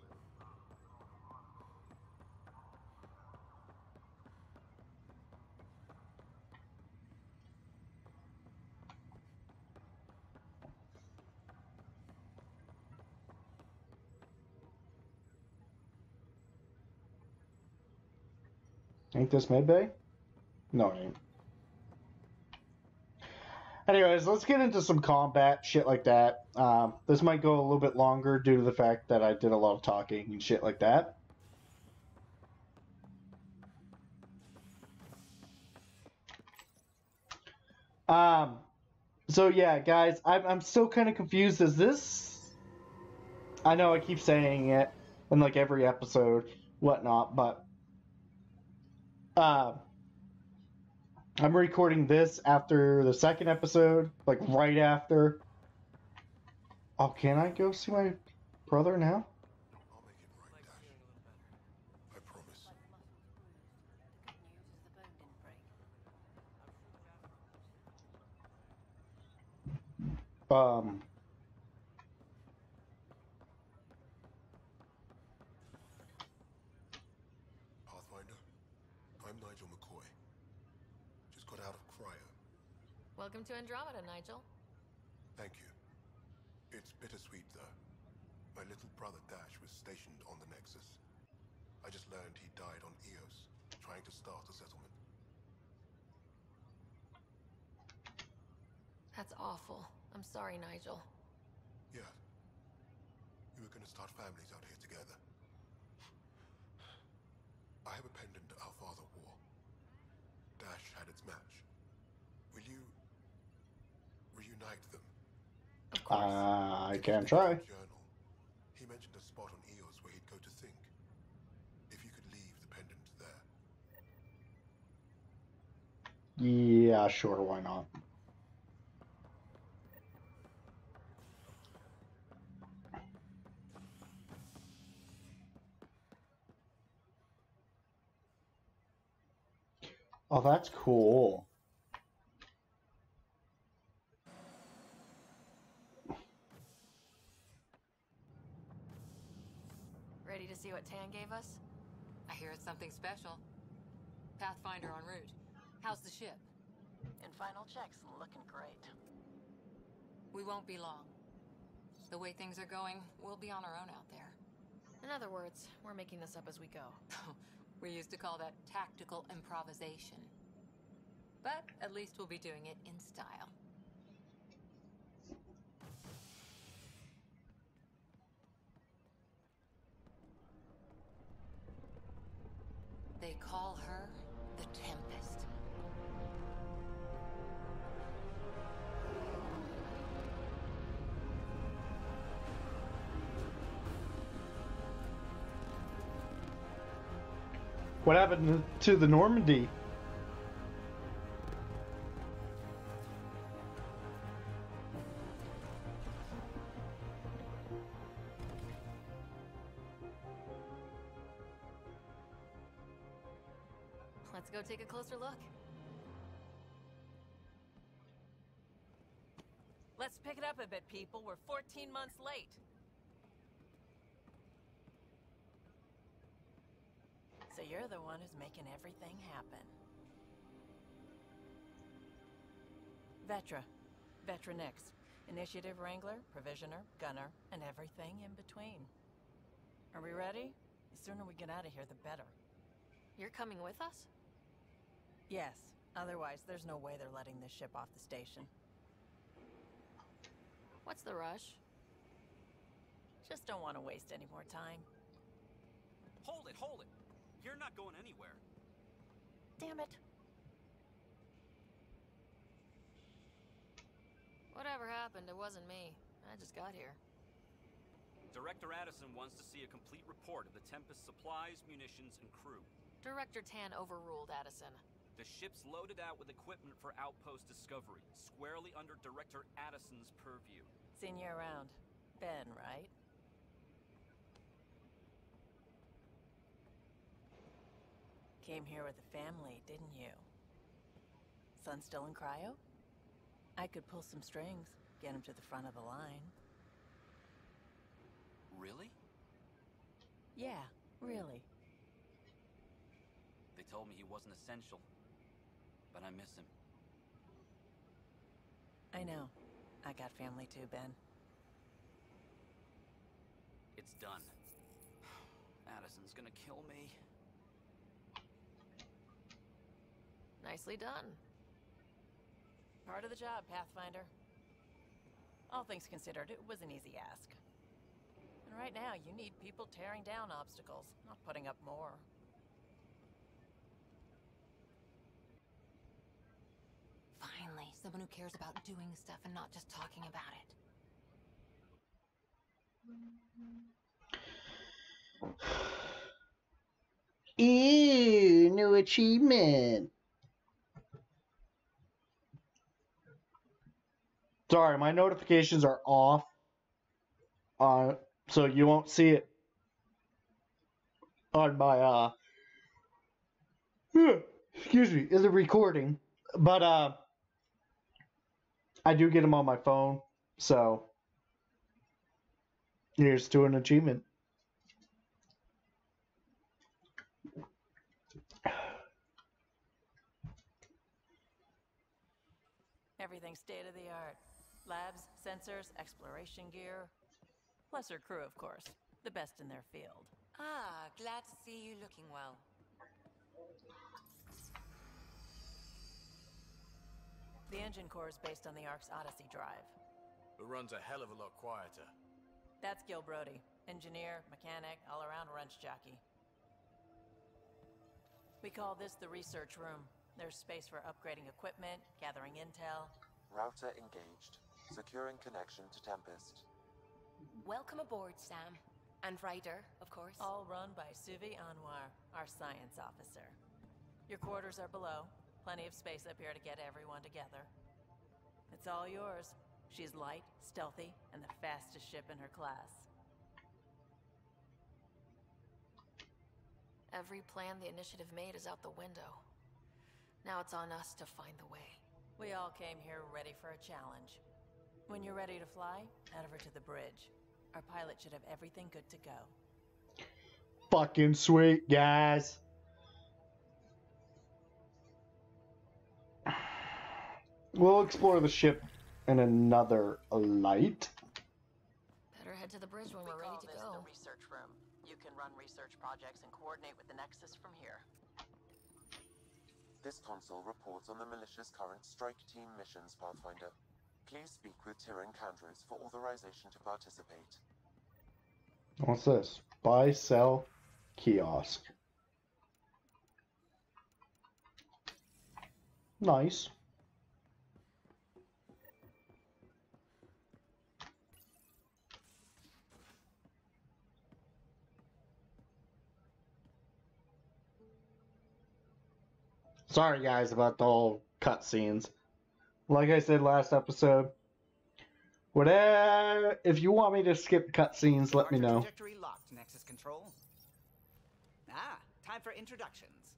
Ain't this mid-bay? No, it ain't. Anyways, let's get into some combat, shit like that. This might go a little bit longer due to the fact that I did a lot of talking and shit like that. So yeah, guys, I'm still kind of confused. Is this... I know I keep saying it in like every episode, whatnot, but I'm recording this after the second episode, like right after. Oh, can I go see my brother now? I'll make it right, Dash. I promise. Pathfinder, I'm Nigel McCoy. Just got out of cryo. Welcome to Andromeda, Nigel. Thank you. It's bittersweet, though. My little brother Dash was stationed on the Nexus. I just learned he died on Eos, trying to start a settlement. That's awful. I'm sorry, Nigel. Yeah. We were gonna start families out here together. I have a pendant our father wore. Dash had its match. Will you... reunite them? Of course. I can try. Journal. He mentioned a spot on Eos where he'd go to think. If you could leave the pendant there. Yeah, sure, why not? Oh, that's cool. Ready to see what Tan gave us? I hear it's something special. Pathfinder en route. How's the ship? In final checks, looking great. We won't be long. The way things are going, we'll be on our own out there. In other words, we're making this up as we go. We used to call that tactical improvisation. But at least we'll be doing it in style. They call her the Tempest. What happened to the Normandy? Let's go take a closer look. Let's pick it up a bit, people. We're 14 months late. So you're the one who's making everything happen. Vetra Nix. Initiative Wrangler, Provisioner, Gunner, and everything in between. Are we ready? The sooner we get out of here, the better. You're coming with us? Yes. Otherwise, there's no way they're letting this ship off the station. What's the rush? Just don't want to waste any more time. Hold it, hold it! You're not going anywhere. Damn it. Whatever happened, it wasn't me. I just got here. Director Addison wants to see a complete report of the Tempest's supplies, munitions, and crew. Director Tan overruled Addison. The ship's loaded out with equipment for outpost discovery, squarely under Director Addison's purview. Seen you around. Ben, right? Came here with a family, didn't you? Son still in cryo? I could pull some strings, get him to the front of the line. Really? Yeah, really. They told me he wasn't essential, but I miss him. I know. I got family too, Ben. It's done. Addison's gonna kill me. Nicely done. Part of the job, Pathfinder. All things considered, it was an easy ask. And right now, you need people tearing down obstacles, not putting up more. Finally, someone who cares about doing stuff and not just talking about it. Ew, new achievement. Sorry, my notifications are off. So you won't see it on my excuse me, in the recording. But I do get them on my phone, so here's to an achievement. Everything's state of the art. Labs, sensors, exploration gear. Plus her crew, of course. The best in their field. Ah, glad to see you looking well. The engine core is based on the Ark's Odyssey drive. It runs a hell of a lot quieter. That's Gil Brody. Engineer, mechanic, all-around wrench jockey. We call this the research room. There's space for upgrading equipment, gathering intel. Router engaged. Securing connection to Tempest. Welcome aboard, Sam. And Ryder, of course. All run by Suvi Anwar, our science officer. Your quarters are below. Plenty of space up here to get everyone together. It's all yours. She's light, stealthy, and the fastest ship in her class. Every plan the Initiative made is out the window. Now it's on us to find the way. We all came here ready for a challenge. When you're ready to fly, head over to the bridge. Our pilot should have everything good to go. Fucking sweet, guys. We'll explore the ship in another light. Head to the bridge when We we're ready call to this go. the research room. You can run research projects and coordinate with the Nexus from here. This console reports on the militia's current strike team missions, Pathfinder. Please speak with Tyrion Candros for authorization to participate. What's this? Buy, sell, kiosk. Nice. Sorry guys about the whole cutscenes. Like I said last episode, whatever, if you want me to skip cutscenes, let me know. Trajectory locked, Nexus Control. Ah, time for introductions.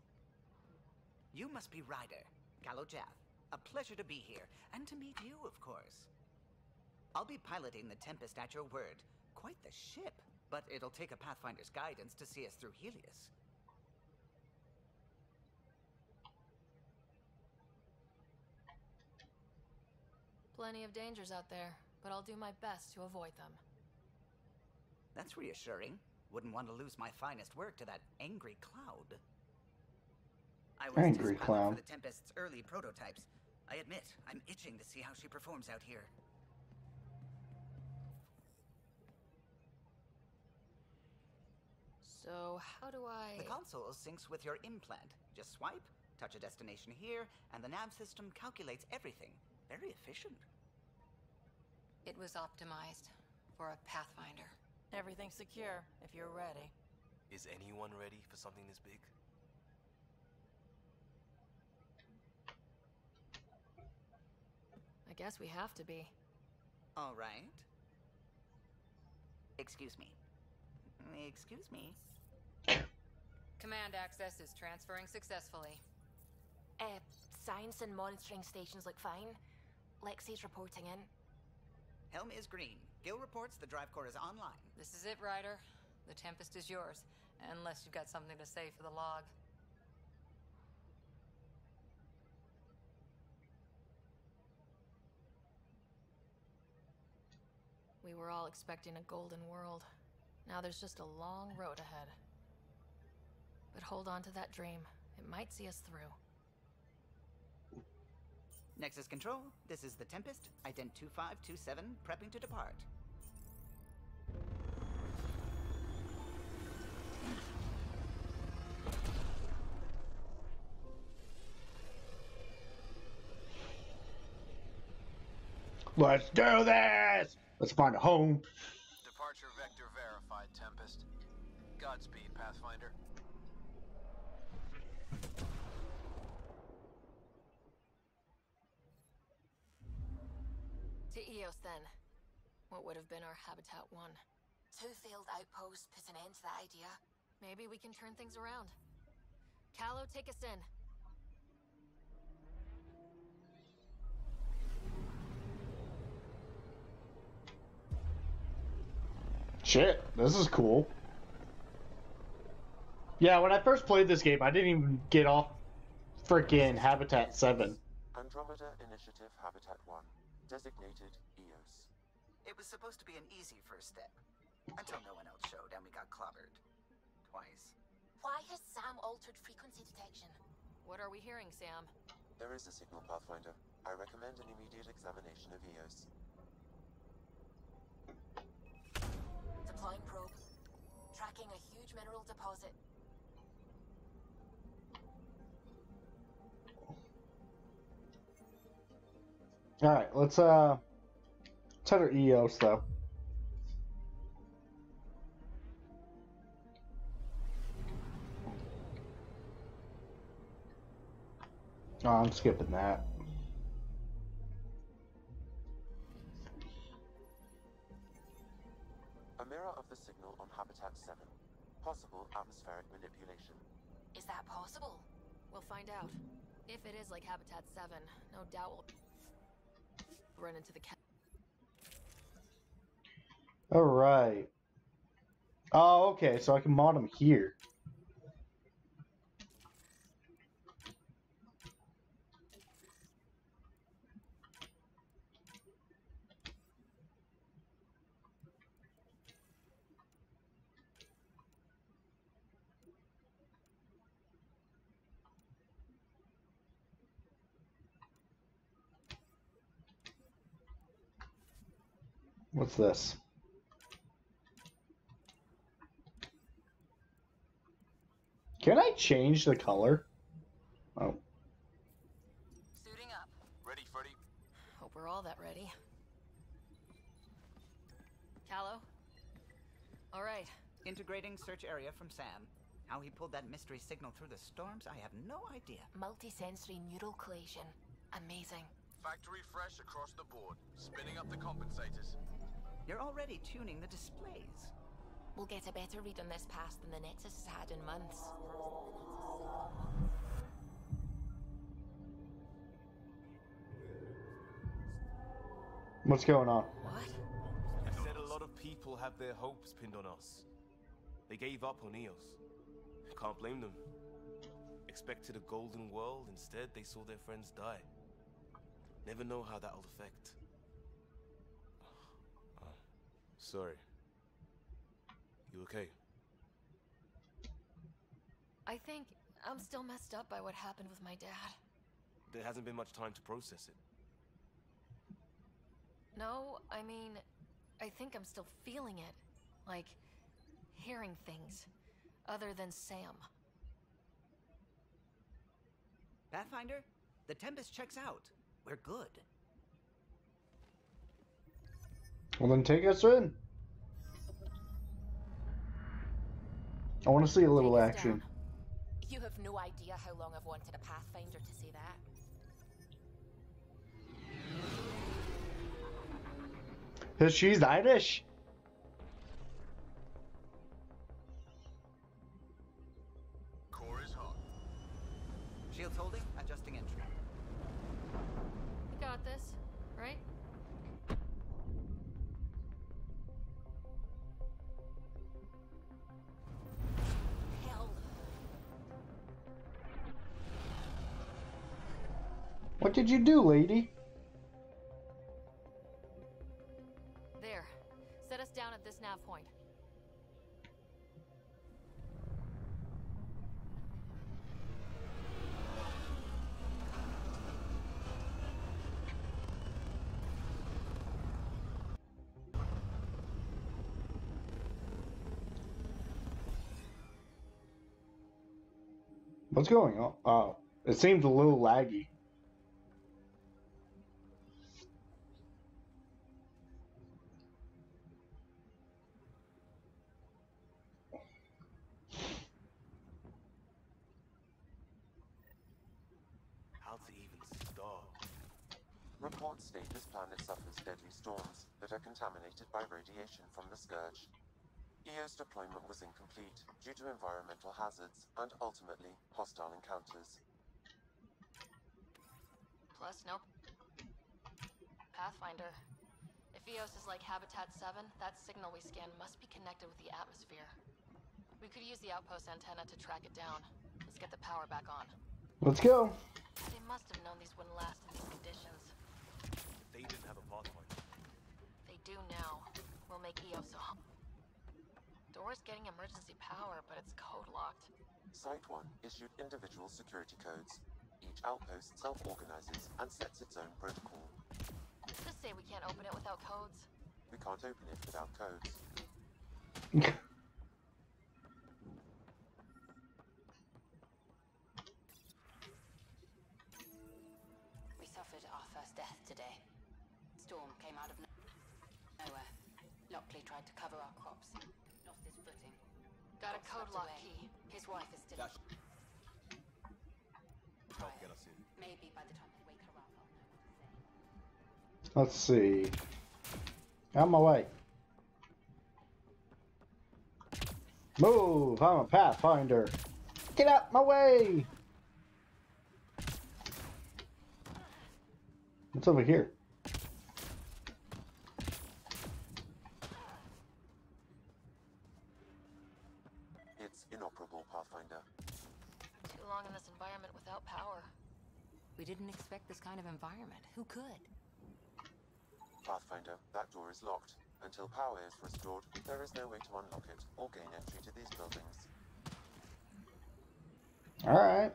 You must be Ryder, Kalojath. A pleasure to be here, and to meet you, of course. I'll be piloting the Tempest at your word. Quite the ship, but it'll take a Pathfinder's guidance to see us through Helios. Plenty of dangers out there, but I'll do my best to avoid them. That's reassuring. Wouldn't want to lose my finest work to that angry cloud. I was Angry test pilot clown. for the Tempest's early prototypes. I admit, I'm itching to see how she performs out here. So, how do I... The console syncs with your implant. Just swipe, touch a destination here, and the nav system calculates everything. Very efficient. It was optimized for a Pathfinder. Everything's secure, if you're ready. Is anyone ready for something this big? I guess we have to be. All right. Excuse me. Excuse me. Command access is transferring successfully. Science and monitoring stations look fine. Lexi's reporting in. Helm is green. Gil reports the drive core is online. This is it, Ryder. The Tempest is yours, unless you've got something to say for the log. We were all expecting a golden world. Now there's just a long road ahead. But hold on to that dream. It might see us through. Nexus Control, this is the Tempest, ident 2527, prepping to depart. Let's do this! Let's find a home. Departure vector verified, Tempest. Godspeed, Pathfinder. To Eos then. What would have been our Habitat 1. 2 failed outposts put an end to that idea. Maybe we can turn things around. Callow, take us in. Shit, this is cool. Yeah, when I first played this game, I didn't even get off freaking Habitat 7. Andromeda Initiative Habitat 1, designated EOS. It was supposed to be an easy first step, until no one else showed and we got clobbered. Twice. Why has Sam altered frequency detection? What are we hearing, Sam? There is a signal, Pathfinder. I recommend an immediate examination of EOS. Deploying probe. Tracking a huge mineral deposit. Alright, let's head our EOS though. Oh, I'm skipping that. A mirror of the signal on Habitat 7. Possible atmospheric manipulation. Is that possible? We'll find out. If it is like Habitat 7, no doubt we'll run into the cat. Alright. Oh, okay, so I can mod them here. What's this? Can I change the color? Oh. Suiting up. Ready, Freddy? Hope we're all that ready. Callow? All right. Integrating search area from Sam. How he pulled that mystery signal through the storms, I have no idea. Multisensory neural collation. Amazing. Factory fresh across the board. Spinning up the compensators. You're already tuning the displays. We'll get a better read on this pass than the Nexus has had in months. What's going on? What? I said a lot of people have their hopes pinned on us. They gave up on Eos. Can't blame them. Expected a golden world, instead they saw their friends die. Never know how that'll affect. Sorry. You okay? I think I'm still messed up by what happened with my dad. There hasn't been much time to process it. No, I mean, I think I'm still feeling it. Like, hearing things. Other than Sam. Pathfinder, the Tempest checks out. We're good. Well, then take us in. I want to see a little action. You have no idea how long I've wanted a Pathfinder to say that. Because she's Irish. Core is hot. Shields holding, adjusting entry. You got this, right? Hell. What did you do, lady? There. Set us down at this nav point. What's going on? Oh, it seems a little laggy. How to even start? Reports state this planet suffers deadly storms that are contaminated by radiation from the Scourge. EO's deployment was incomplete due to environmental hazards and ultimately hostile encounters. Plus, nope. Pathfinder. If Eos is like Habitat 7, that signal we scan must be connected with the atmosphere. We could use the outpost antenna to track it down. Let's get the power back on. Let's go. They must have known these wouldn't last in these conditions. They didn't have a pathfinder. They do now. We'll make Eos a home. Door's getting emergency power, but it's code locked. Site 1 issued individual security codes. Each outpost self-organizes and sets its own protocol. Just say we can't open it without codes. We can't open it without codes. We suffered our first death today. Storm came out of nowhere. Lockley tried to cover our crops. Lost his footing. Got a Got code swept lock away. key. His wife is still... Help get us in. Maybe by the time they wake her up, I'll know what to say. Let's see. Out of my way. Move! I'm a Pathfinder. Get out my way! What's over here? It's inoperable, Pathfinder. Too long in this environment without power. We didn't expect this kind of environment. Who could? Pathfinder, that door is locked. Until power is restored, there is no way to unlock it or gain entry to these buildings. Alright.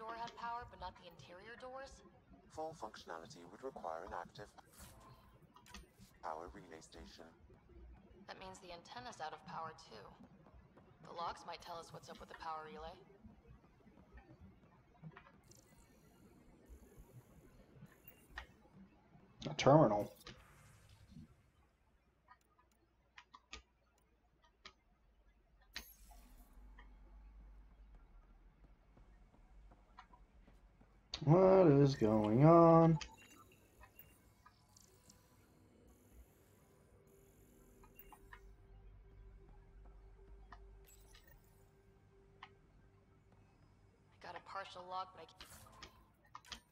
door had power, but not the interior doors? Full functionality would require an active power relay station. That means the antenna's out of power, too. The logs might tell us what's up with the power relay. A terminal. What is going on? I got a partial log, but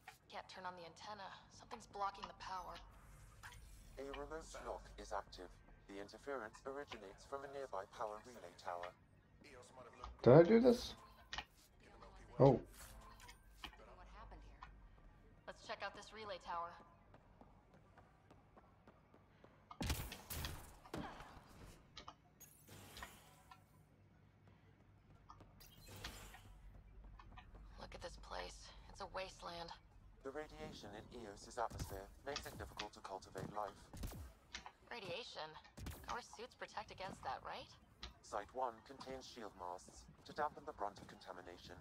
I can't turn on the antenna. Something's blocking the power. A remote lock is active. The interference originates from a nearby power relay tower. Did I do this? Oh. What happened here? Let's check out this relay tower. Look at this place. It's a wasteland. The radiation in Eos's atmosphere makes it difficult to cultivate life. Radiation? Our suits protect against that, right? Site 1 contains shield masts to dampen the brunt of contamination.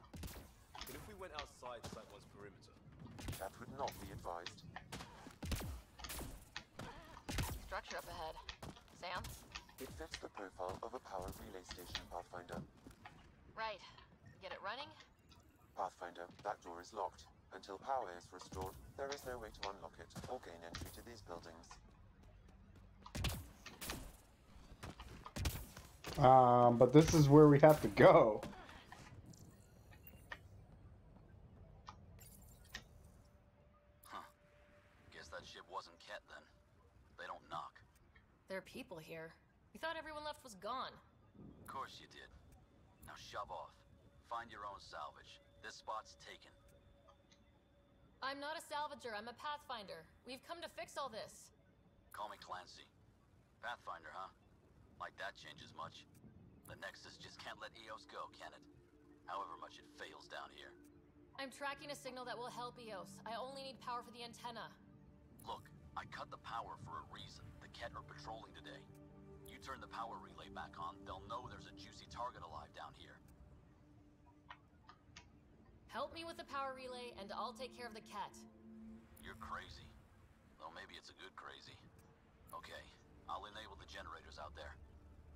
But if we went outside Site 1's perimeter? That would not be advised. Structure up ahead. Sam? It fits the profile of a power relay station, Pathfinder. Right. Get it running? Pathfinder, that door is locked. Until power is restored, there is no way to unlock it or gain entry to these buildings. But this is where we have to go. Huh. Guess that ship wasn't Ket then. They don't knock. There are people here. We thought everyone left was gone. Of course you did. Now shove off. Find your own salvage. This spot's taken. I'm not a salvager, I'm a pathfinder. We've come to fix all this. Call me Clancy. Pathfinder, huh? Like that changes much. The Nexus just can't let Eos go, can it? However much it fails down here. I'm tracking a signal that will help Eos. I only need power for the antenna. Look, I cut the power for a reason. The Ket are patrolling today. You turn the power relay back on, they'll know there's a juicy target alive down here. Help me with the power relay, and I'll take care of the Ket. You're crazy. Well, maybe it's a good crazy. Okay, I'll enable the generators out there.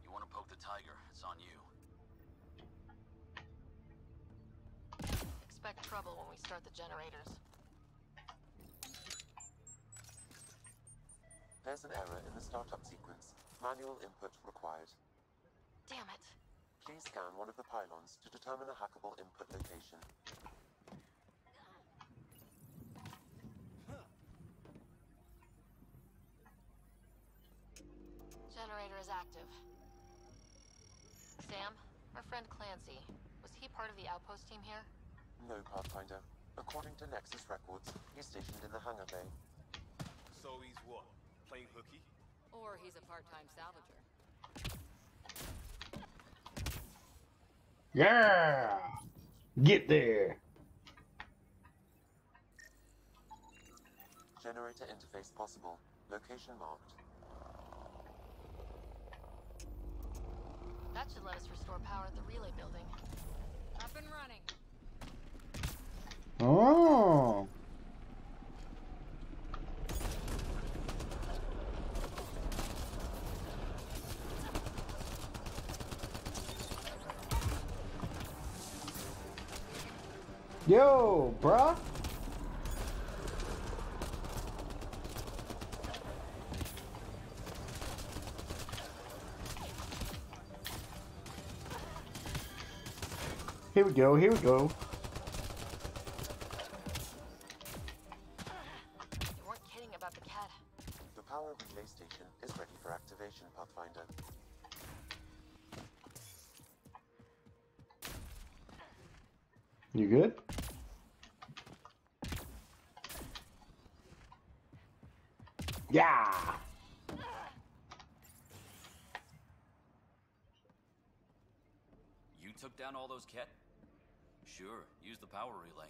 You want to poke the tiger, it's on you. Expect trouble when we start the generators. There's an error in the startup sequence. Manual input required. Damn it. Please scan one of the pylons to determine a hackable input location. Generator is active. Sam, our friend Clancy, was he part of the outpost team here? No, Pathfinder. According to Nexus records, he's stationed in the hangar bay. So he's what? Playing hooky? Or he's a part-time salvager. Yeah! Get there! Generator interface possible. Location marked. That should let us restore power at the relay building. Up and running. Oh! Yo, bruh! Here we go, here we go. You weren't kidding about the Ket. The power relay station is ready for activation, Pathfinder. You good? Yeah! You took down all those Ket? Sure, use the power relay.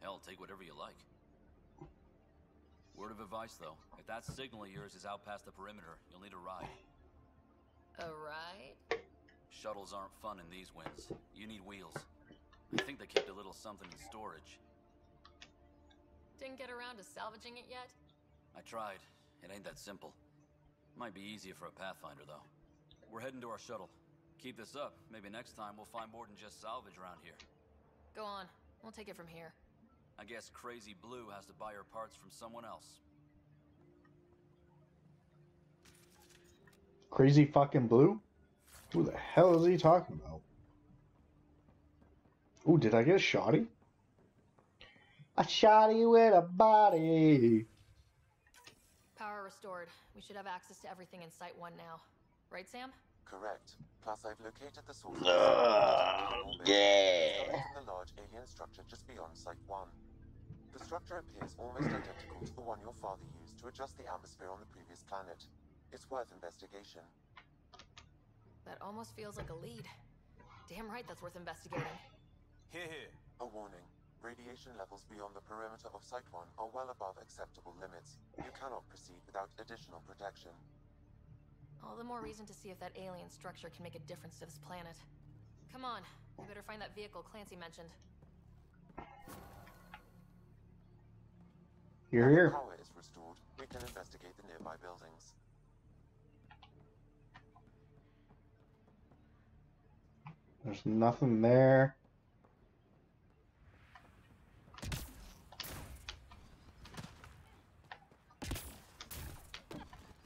Hell, take whatever you like. Word of advice, though. If that signal of yours is out past the perimeter, you'll need a ride. A ride? Shuttles aren't fun in these winds. You need wheels. I think they kept a little something in storage. Didn't get around to salvaging it yet? I tried. It ain't that simple. Might be easier for a Pathfinder, though. We're heading to our shuttle. Keep this up. Maybe next time we'll find more than just salvage around here. Go on. We'll take it from here. I guess Crazy Blue has to buy her parts from someone else. Crazy fucking Blue? Who the hell is he talking about? Ooh, did I get a shotty? A shotty with a body. Power restored. We should have access to everything in Site 1 now. Right, Sam? Correct. Plus, I've located the source Yeah. It's coming from the large alien structure just beyond Site 1. The structure appears almost identical to the one your father used to adjust the atmosphere on the previous planet. It's worth investigation. That almost feels like a lead. Damn right that's worth investigating. Here. A warning. Radiation levels beyond the perimeter of Site 1 are well above acceptable limits. You cannot proceed without additional protection. All the more reason to see if that alien structure can make a difference to this planet. Come on, we better find that vehicle Clancy mentioned. You're here. When the power is restored, we can investigate the nearby buildings. There's nothing there.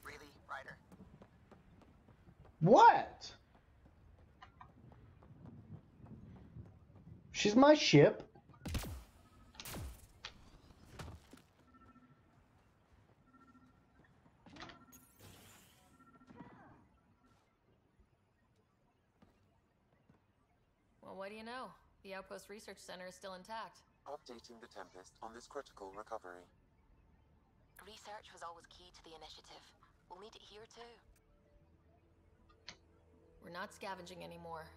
Really, Ryder? What? She's my ship. Well, what do you know? The Outpost Research Center is still intact. Updating the Tempest on this critical recovery. Research was always key to the initiative. We'll need it here too. We're not scavenging anymore.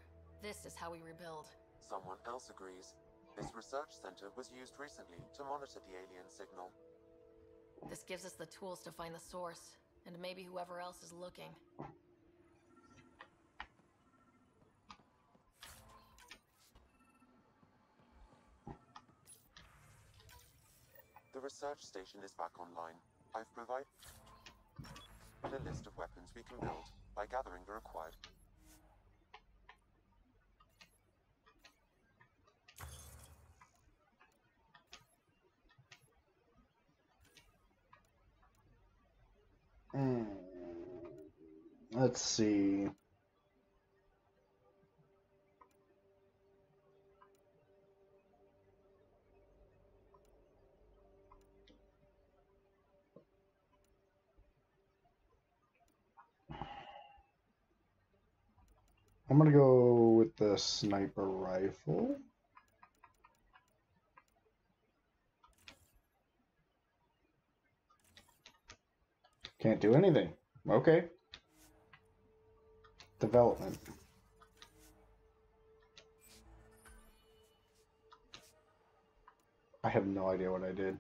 This is how we rebuild. Someone else agrees. This research center was used recently to monitor the alien signal. This gives us the tools to find the source, and maybe whoever else is looking. The research station is back online. I've provided a list of weapons we can build by gathering the required. Let's see. I'm gonna go with the sniper rifle. Can't do anything. Okay. Development. I have no idea what I did.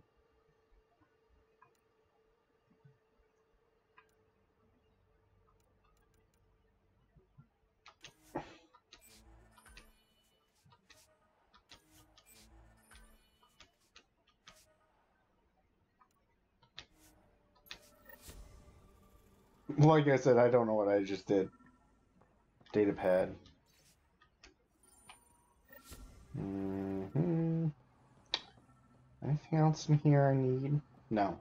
Like I said, I don't know what I just did. Data pad. Anything else in here I need? No.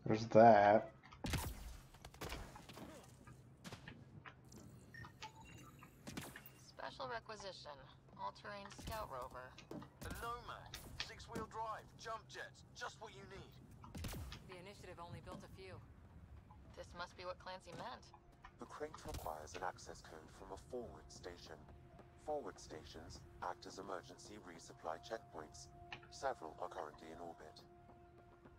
There's that. Special requisition. All-terrain scout rover. A Nomad. 6-wheel drive. Jump jets. Just what you need. The initiative only built a few. This must be what Clancy meant. The crate requires an access code from a forward station. Forward stations act as emergency resupply checkpoints. Several are currently in orbit.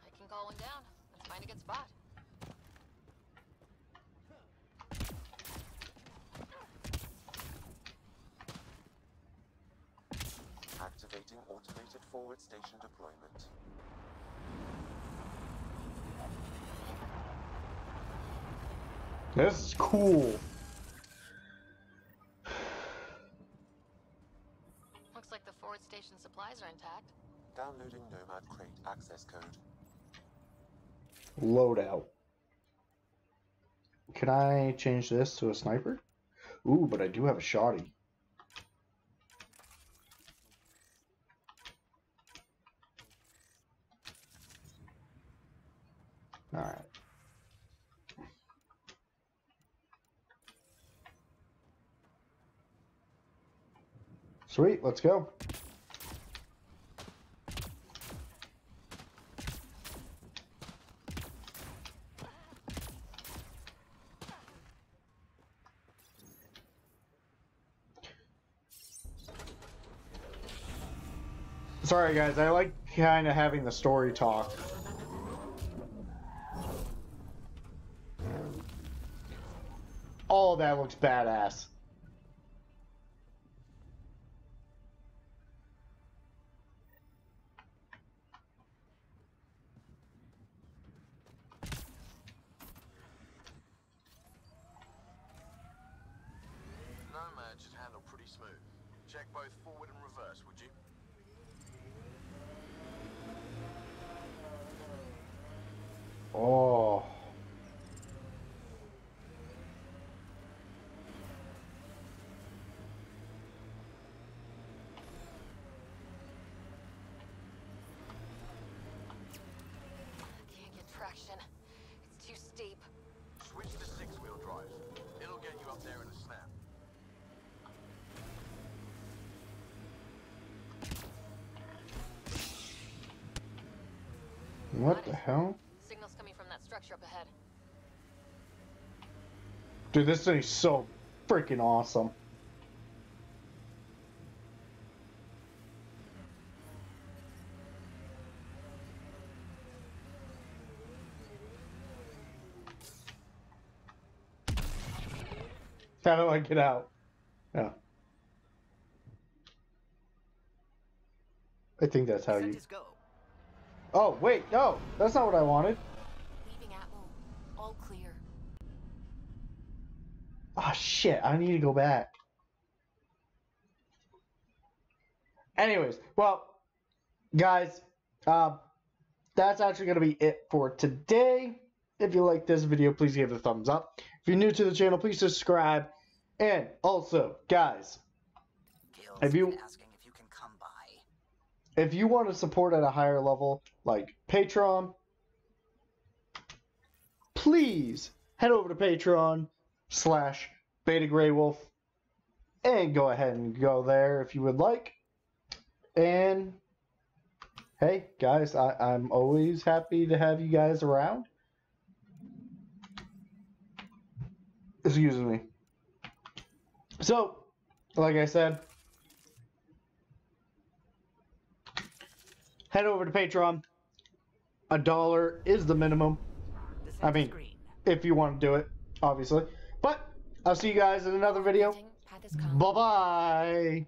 I can call one down. Let's find a good spot. Activating automated forward station deployment. This is cool. Looks like the forward station supplies are intact. Downloading Nomad Crate access code. Loadout. Can I change this to a sniper? Ooh, but I do have a shotty. Alright. Sweet, let's go. Sorry guys, I like kind of having the story talk. All of that looks badass. Nomad should handle pretty smooth. Check both forward and reverse, would you? Oh. Can't get traction. It's too steep. Switch to six-wheel drive. It'll get you up there in a snap. What the hell? Signal's coming from that structure up ahead. Dude, this thing's so freaking awesome. How do I get out? Yeah. I think that's how you... Oh, wait, no! That's not what I wanted. Leaving Atmo. All clear. Ah, shit, I need to go back. Anyways, well, guys, that's actually going to be it for today. If you like this video, please give it a thumbs up. If you're new to the channel, please subscribe. And also, guys, if you want to support at a higher level, like Patreon, please head over to Patreon/BetaGreyWolf and go ahead and go there if you would like. And hey, guys, I'm always happy to have you guys around. Excuse me. So, like I said, head over to Patreon. $1 is the minimum. I mean, if you want to do it, obviously. But I'll see you guys in another video. Bye-bye.